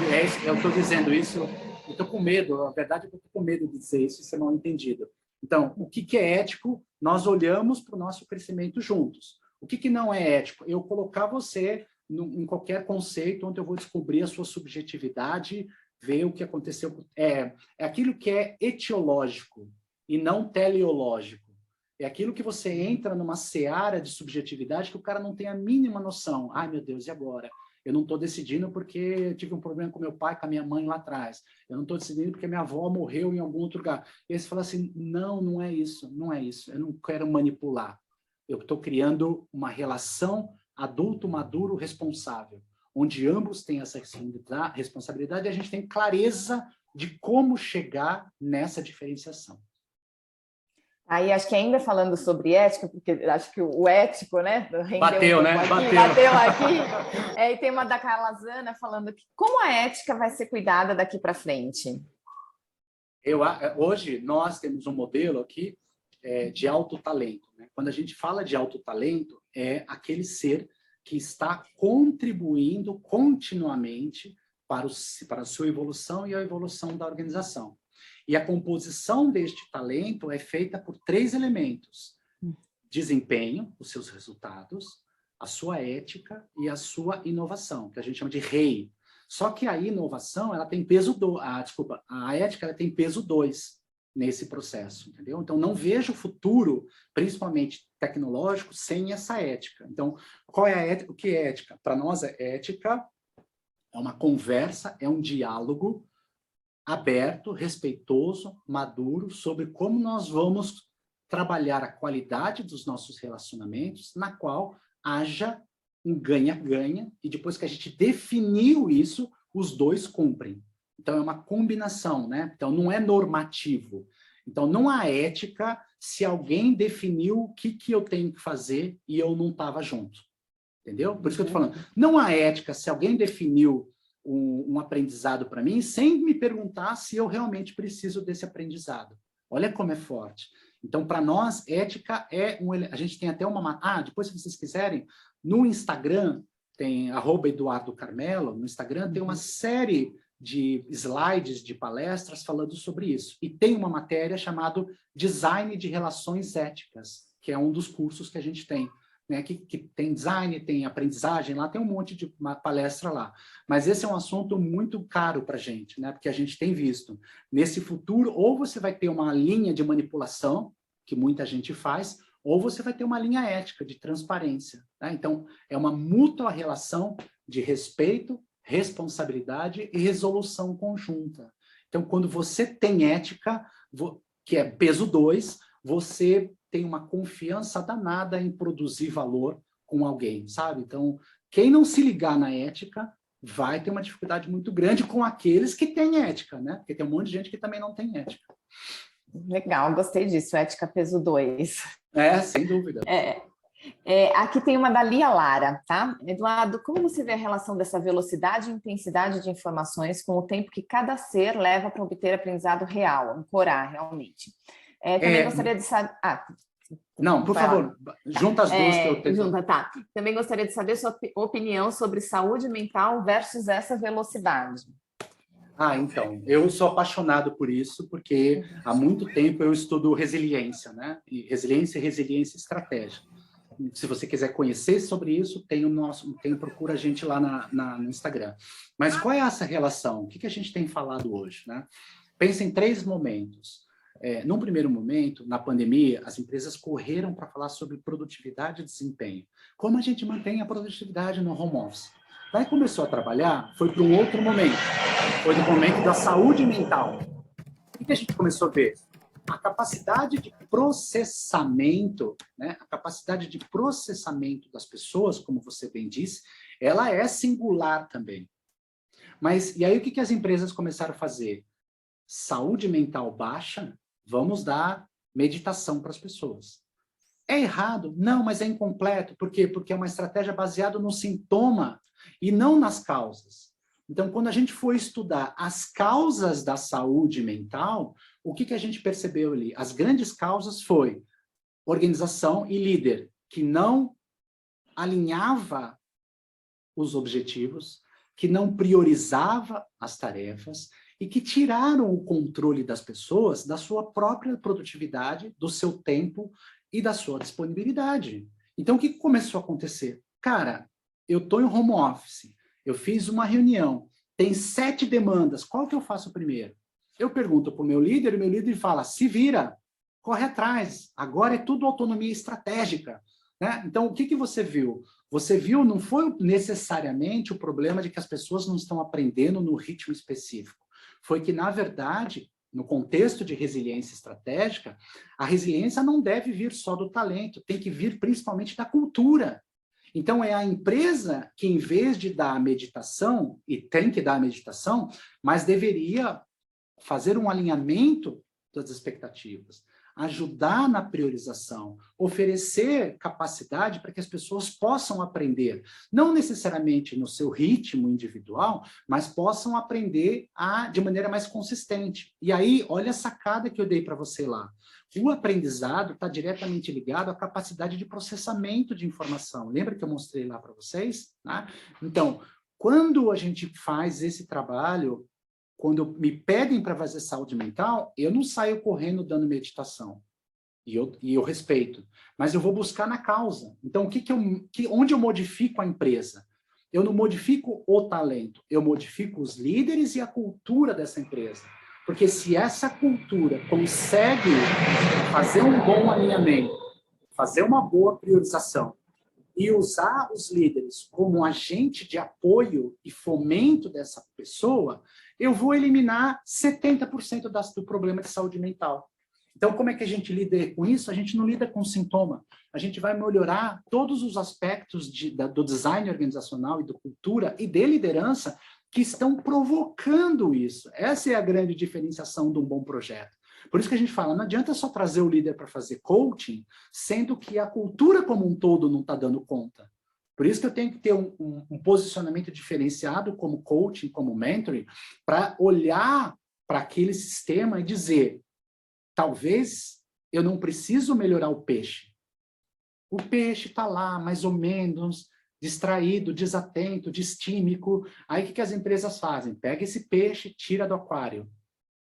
Eu estou dizendo isso, eu estou com medo, a verdade é que eu estou com medo de dizer isso e ser mal entendido. Então, o que é ético? Nós olhamos para o nosso crescimento juntos. O que não é ético? Eu colocar você em qualquer conceito onde eu vou descobrir a sua subjetividade, ver o que aconteceu. É aquilo que é etiológico e não teleológico. É aquilo que você entra numa seara de subjetividade que o cara não tem a mínima noção. Ai, meu Deus, e agora? Eu não estou decidindo porque eu tive um problema com meu pai, com a minha mãe lá atrás. Eu não estou decidindo porque minha avó morreu em algum outro lugar. E aí você fala assim, não é isso, não é isso. Eu não quero manipular. Eu estou criando uma relação adulto, maduro, responsável, onde ambos têm essa responsabilidade e a gente tem clareza de como chegar nessa diferenciação. Aí, acho que ainda falando sobre ética, porque acho que o ético, né? Bateu, né? Bateu aqui. E tem uma da Carla Zana falando que como a ética vai ser cuidada daqui para frente? Hoje, nós temos um modelo aqui de alto talento. Né? Quando a gente fala de alto talento, é aquele ser que está contribuindo continuamente para a sua evolução e a evolução da organização. E a composição deste talento é feita por 3 elementos: desempenho, os seus resultados, a sua ética e a sua inovação, que a gente chama de REI. Só que a inovação, ela tem peso a ética, ela tem peso 2 nesse processo, entendeu? Então, não vejo o futuro, principalmente tecnológico, sem essa ética. Então, qual é a ética? O que é ética? Para nós, ética é uma conversa, é um diálogo aberto, respeitoso, maduro, sobre como nós vamos trabalhar a qualidade dos nossos relacionamentos, na qual haja um ganha-ganha, e depois que a gente definiu isso, os dois cumprem. Então, é uma combinação, né? Então, não é normativo. Então, não há ética se alguém definiu o que eu tenho que fazer e eu não estava junto. Entendeu? Por isso que eu estou falando. Não há ética se alguém definiu um aprendizado para mim sem me perguntar se eu realmente preciso desse aprendizado. Olha como é forte. Então, para nós, ética é a gente tem até uma... depois, se vocês quiserem, no Instagram, tem @Eduardo Carmelo, no Instagram tem uma série de slides, de palestras falando sobre isso. E tem uma matéria chamada Design de Relações Éticas, que é um dos cursos que a gente tem, né? Que tem design, tem aprendizagem, lá tem um monte de palestra lá. Mas esse é um assunto muito caro para a gente, né? Porque a gente tem visto, nesse futuro, ou você vai ter uma linha de manipulação, que muita gente faz, ou você vai ter uma linha ética, de transparência. Né? Então, é uma mútua relação de respeito, responsabilidade e resolução conjunta. Então, quando você tem ética, que é peso 2, você tem uma confiança danada em produzir valor com alguém, sabe? Então, quem não se ligar na ética vai ter uma dificuldade muito grande com aqueles que têm ética, né? Porque tem um monte de gente que também não tem ética. Legal, gostei disso, ética peso 2. Sem dúvida. Aqui tem uma da Lia Lara, tá? Eduardo, como você vê a relação dessa velocidade e intensidade de informações com o tempo que cada ser leva para obter aprendizado real, ancorar realmente? Também gostaria de saber... Não, por favor, junta as duas que eu tenho. Tá. Também gostaria de saber sua opinião sobre saúde mental versus essa velocidade. Então, eu sou apaixonado por isso, porque há muito tempo eu estudo resiliência, né? E resiliência estratégica. Se você quiser conhecer sobre isso, procura a gente lá no Instagram. Mas qual é essa relação? O que a gente tem falado hoje, né? Pensa em 3 momentos. Num primeiro momento, na pandemia, as empresas correram para falar sobre produtividade e desempenho. Como a gente mantém a produtividade no home office? Daí começou a trabalhar, foi para um outro momento. Foi no momento da saúde mental. O que a gente começou a ver? A capacidade de processamento, né? A capacidade de processamento das pessoas, como você bem disse, ela é singular também. E aí o que as empresas começaram a fazer? Saúde mental baixa, vamos dar meditação para as pessoas. É errado? Não, mas é incompleto. Por quê? Porque é uma estratégia baseada no sintoma e não nas causas. Então, quando a gente for estudar as causas da saúde mental, o que a gente percebeu ali? As grandes causas foi organização e líder, que não alinhava os objetivos, que não priorizava as tarefas e que tiraram o controle das pessoas da sua própria produtividade, do seu tempo e da sua disponibilidade. Então, o que começou a acontecer? Cara, eu estou em home office, eu fiz uma reunião, tem 7 demandas, qual que eu faço primeiro? Eu pergunto para o meu líder fala, se vira, corre atrás, agora é tudo autonomia estratégica. Né? Então, o que você viu? Você viu, não foi necessariamente o problema de que as pessoas não estão aprendendo no ritmo específico. Foi que, na verdade, no contexto de resiliência estratégica, a resiliência não deve vir só do talento, tem que vir principalmente da cultura. Então, é a empresa que, em vez de dar a meditação, e tem que dar a meditação, mas deveria fazer um alinhamento das expectativas. ajudar na priorização, oferecer capacidade para que as pessoas possam aprender, não necessariamente no seu ritmo individual, mas possam aprender de maneira mais consistente. E aí, olha a sacada que eu dei para você lá. O aprendizado está diretamente ligado à capacidade de processamento de informação. Lembra que eu mostrei lá para vocês? Né? Então, quando a gente faz esse trabalho, quando me pedem para fazer saúde mental, eu não saio correndo dando meditação. E eu respeito. Mas eu vou buscar na causa. Então, onde eu modifico a empresa? Eu não modifico o talento, eu modifico os líderes e a cultura dessa empresa. Porque se essa cultura consegue fazer um bom alinhamento, fazer uma boa priorização e usar os líderes como agente de apoio e fomento dessa pessoa, eu vou eliminar 70% do problema de saúde mental. Então, como é que a gente lida com isso? A gente não lida com sintoma. A gente vai melhorar todos os aspectos do design organizacional e da cultura e de liderança que estão provocando isso. Essa é a grande diferenciação de um bom projeto. Por isso que a gente fala, não adianta só trazer o líder para fazer coaching, sendo que a cultura como um todo não está dando conta. Por isso que eu tenho que ter um posicionamento diferenciado como coaching, como mentoring, para olhar para aquele sistema e dizer, talvez eu não preciso melhorar o peixe. O peixe está lá, mais ou menos, distraído, desatento, distímico. Aí o que as empresas fazem? Pega esse peixe, tira do aquário.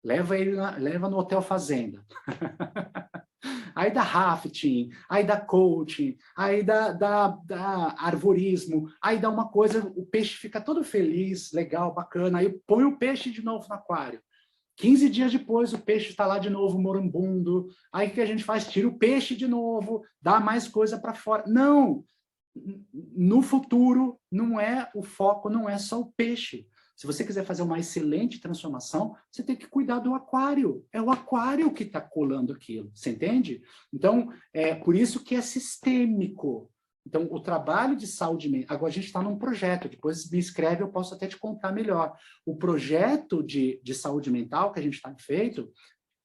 Leva no hotel fazenda. Aí dá rafting, aí dá coaching, aí dá arvorismo, aí dá uma coisa, o peixe fica todo feliz, legal, bacana, aí põe o peixe de novo no aquário. 15 dias depois, o peixe está lá de novo, moribundo. Aí o que a gente faz? Tira o peixe de novo, dá mais coisa para fora. Não! No futuro, o foco não é só o peixe. Se você quiser fazer uma excelente transformação, você tem que cuidar do aquário. É o aquário que está colando aquilo, você entende? Então, é por isso que é sistêmico. Então, o trabalho de saúde mental... Agora, a gente está num projeto, depois me escreve, eu posso até te contar melhor. O projeto de saúde mental que a gente está feito,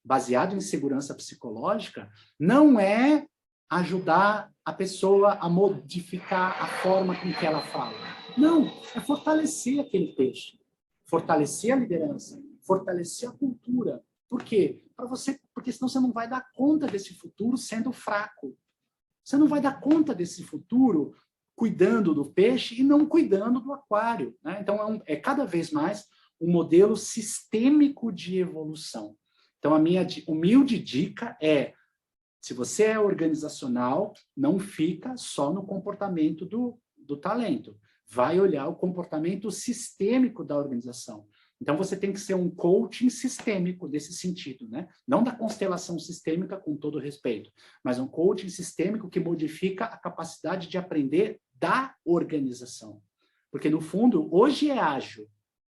baseado em segurança psicológica, não é ajudar a pessoa a modificar a forma com que ela fala. Não, é fortalecer aquele peixe, fortalecer a liderança, fortalecer a cultura. Por quê? Porque senão você não vai dar conta desse futuro sendo fraco. Você não vai dar conta desse futuro cuidando do peixe e não cuidando do aquário. Né? Então, é cada vez mais um modelo sistêmico de evolução. Então, a minha humilde dica é, se você é organizacional, não fica só no comportamento do talento. Vai olhar o comportamento sistêmico da organização. Então, você tem que ser um coaching sistêmico desse sentido, né? Não da constelação sistêmica, com todo respeito, mas um coaching sistêmico que modifica a capacidade de aprender da organização. Porque, no fundo, hoje é ágil,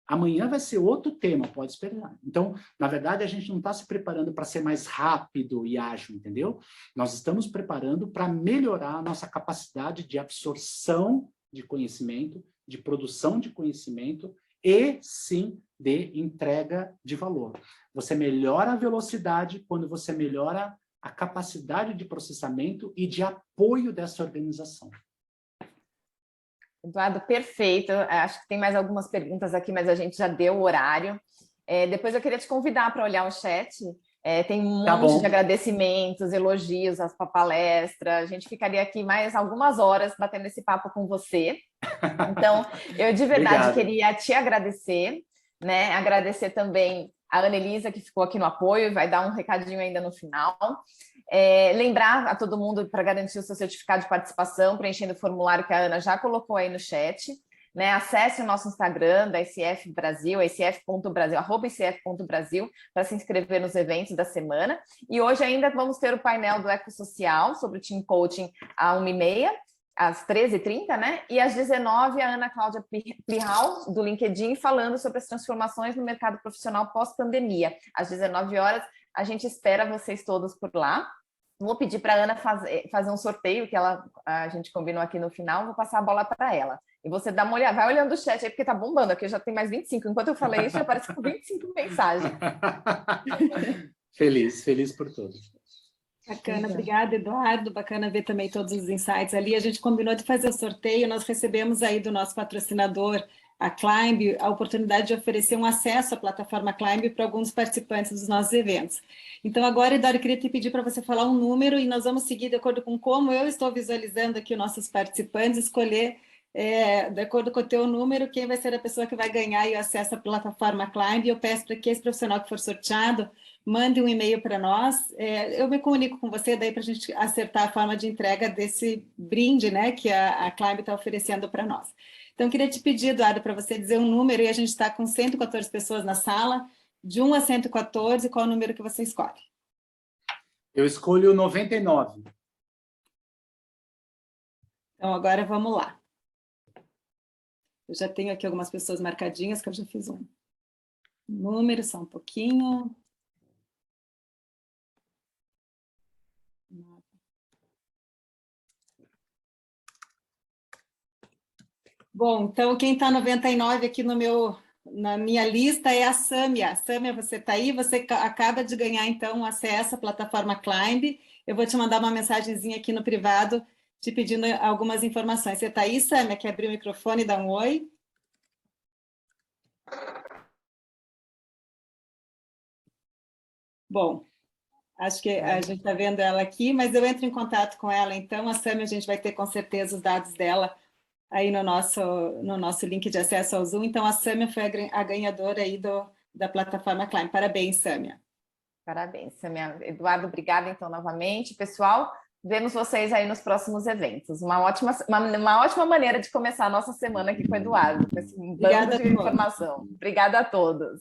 amanhã vai ser outro tema, pode esperar. Então, na verdade, a gente não está se preparando para ser mais rápido e ágil, entendeu? Nós estamos preparando para melhorar a nossa capacidade de absorção de conhecimento, de produção de conhecimento e, sim, de entrega de valor. Você melhora a velocidade quando você melhora a capacidade de processamento e de apoio dessa organização. Eduardo, perfeito. Acho que tem mais algumas perguntas aqui, mas a gente já deu o horário. Depois eu queria te convidar para olhar o chat. Tem um monte de agradecimentos, elogios à sua palestra. A gente ficaria aqui mais algumas horas batendo esse papo com você. Então, eu de verdade queria te agradecer, né? Agradecer também a Ana Elisa, que ficou aqui no apoio e vai dar um recadinho ainda no final. Lembrar a todo mundo para garantir o seu certificado de participação, preenchendo o formulário que a Ana já colocou aí no chat. Né? Acesse o nosso Instagram da ICF Brasil, icf.brasil, @icf.brasil, para se inscrever nos eventos da semana. E hoje ainda vamos ter o painel do Ecossocial sobre o Team Coaching às 1h30, às 13h30, né? E às 19h, a Ana Cláudia Plihal, do LinkedIn, falando sobre as transformações no mercado profissional pós-pandemia. Às 19h, a gente espera vocês todos por lá. Vou pedir para a Ana fazer um sorteio, que a gente combinou aqui no final, vou passar a bola para ela. E você dá uma olhada, vai olhando o chat aí, porque tá bombando, aqui já tem mais 25. Enquanto eu falei isso, já apareceu 25 mensagens. Feliz por todos. Bacana, obrigada, Eduardo. Bacana ver também todos os insights ali. A gente combinou de fazer o sorteio, nós recebemos aí do nosso patrocinador, a Climb, a oportunidade de oferecer um acesso à plataforma Climb para alguns participantes dos nossos eventos. Então, agora, Eduardo, eu queria te pedir para você falar um número e nós vamos seguir de acordo com como eu estou visualizando aqui os nossos participantes, escolher, de acordo com o teu número, quem vai ser a pessoa que vai ganhar o acesso à plataforma Climb. Eu peço para que esse profissional que for sorteado mande um e-mail para nós, eu me comunico com você daí para a gente acertar a forma de entrega desse brinde, né, que a Climb está oferecendo para nós. Então, eu queria te pedir, Eduardo, para você dizer um número, e a gente está com 114 pessoas na sala, de 1 a 114, qual é o número que você escolhe? Eu escolho 99. Então, agora vamos lá. Eu já tenho aqui algumas pessoas marcadinhas, que eu já fiz um número, só um pouquinho. Bom, então quem está 99 aqui na minha lista é a Sâmia. Sâmia, você está aí? Você acaba de ganhar, então, acesso à plataforma Climb. Eu vou te mandar uma mensagenzinha aqui no privado, te pedindo algumas informações. Você está aí, Sâmia? Quer abrir o microfone e dar um oi? Bom, acho que a gente está vendo ela aqui, mas eu entro em contato com ela, então. A Sâmia, a gente vai ter com certeza os dados dela aí no nosso link de acesso ao Zoom. Então, a Sâmia foi a ganhadora aí da plataforma Climb. Parabéns, Sâmia. Parabéns, Sâmia. Eduardo, obrigada então novamente. Pessoal, vemos vocês aí nos próximos eventos. Uma ótima maneira de começar a nossa semana aqui com o Eduardo, com esse bando de informação. Obrigada a todos.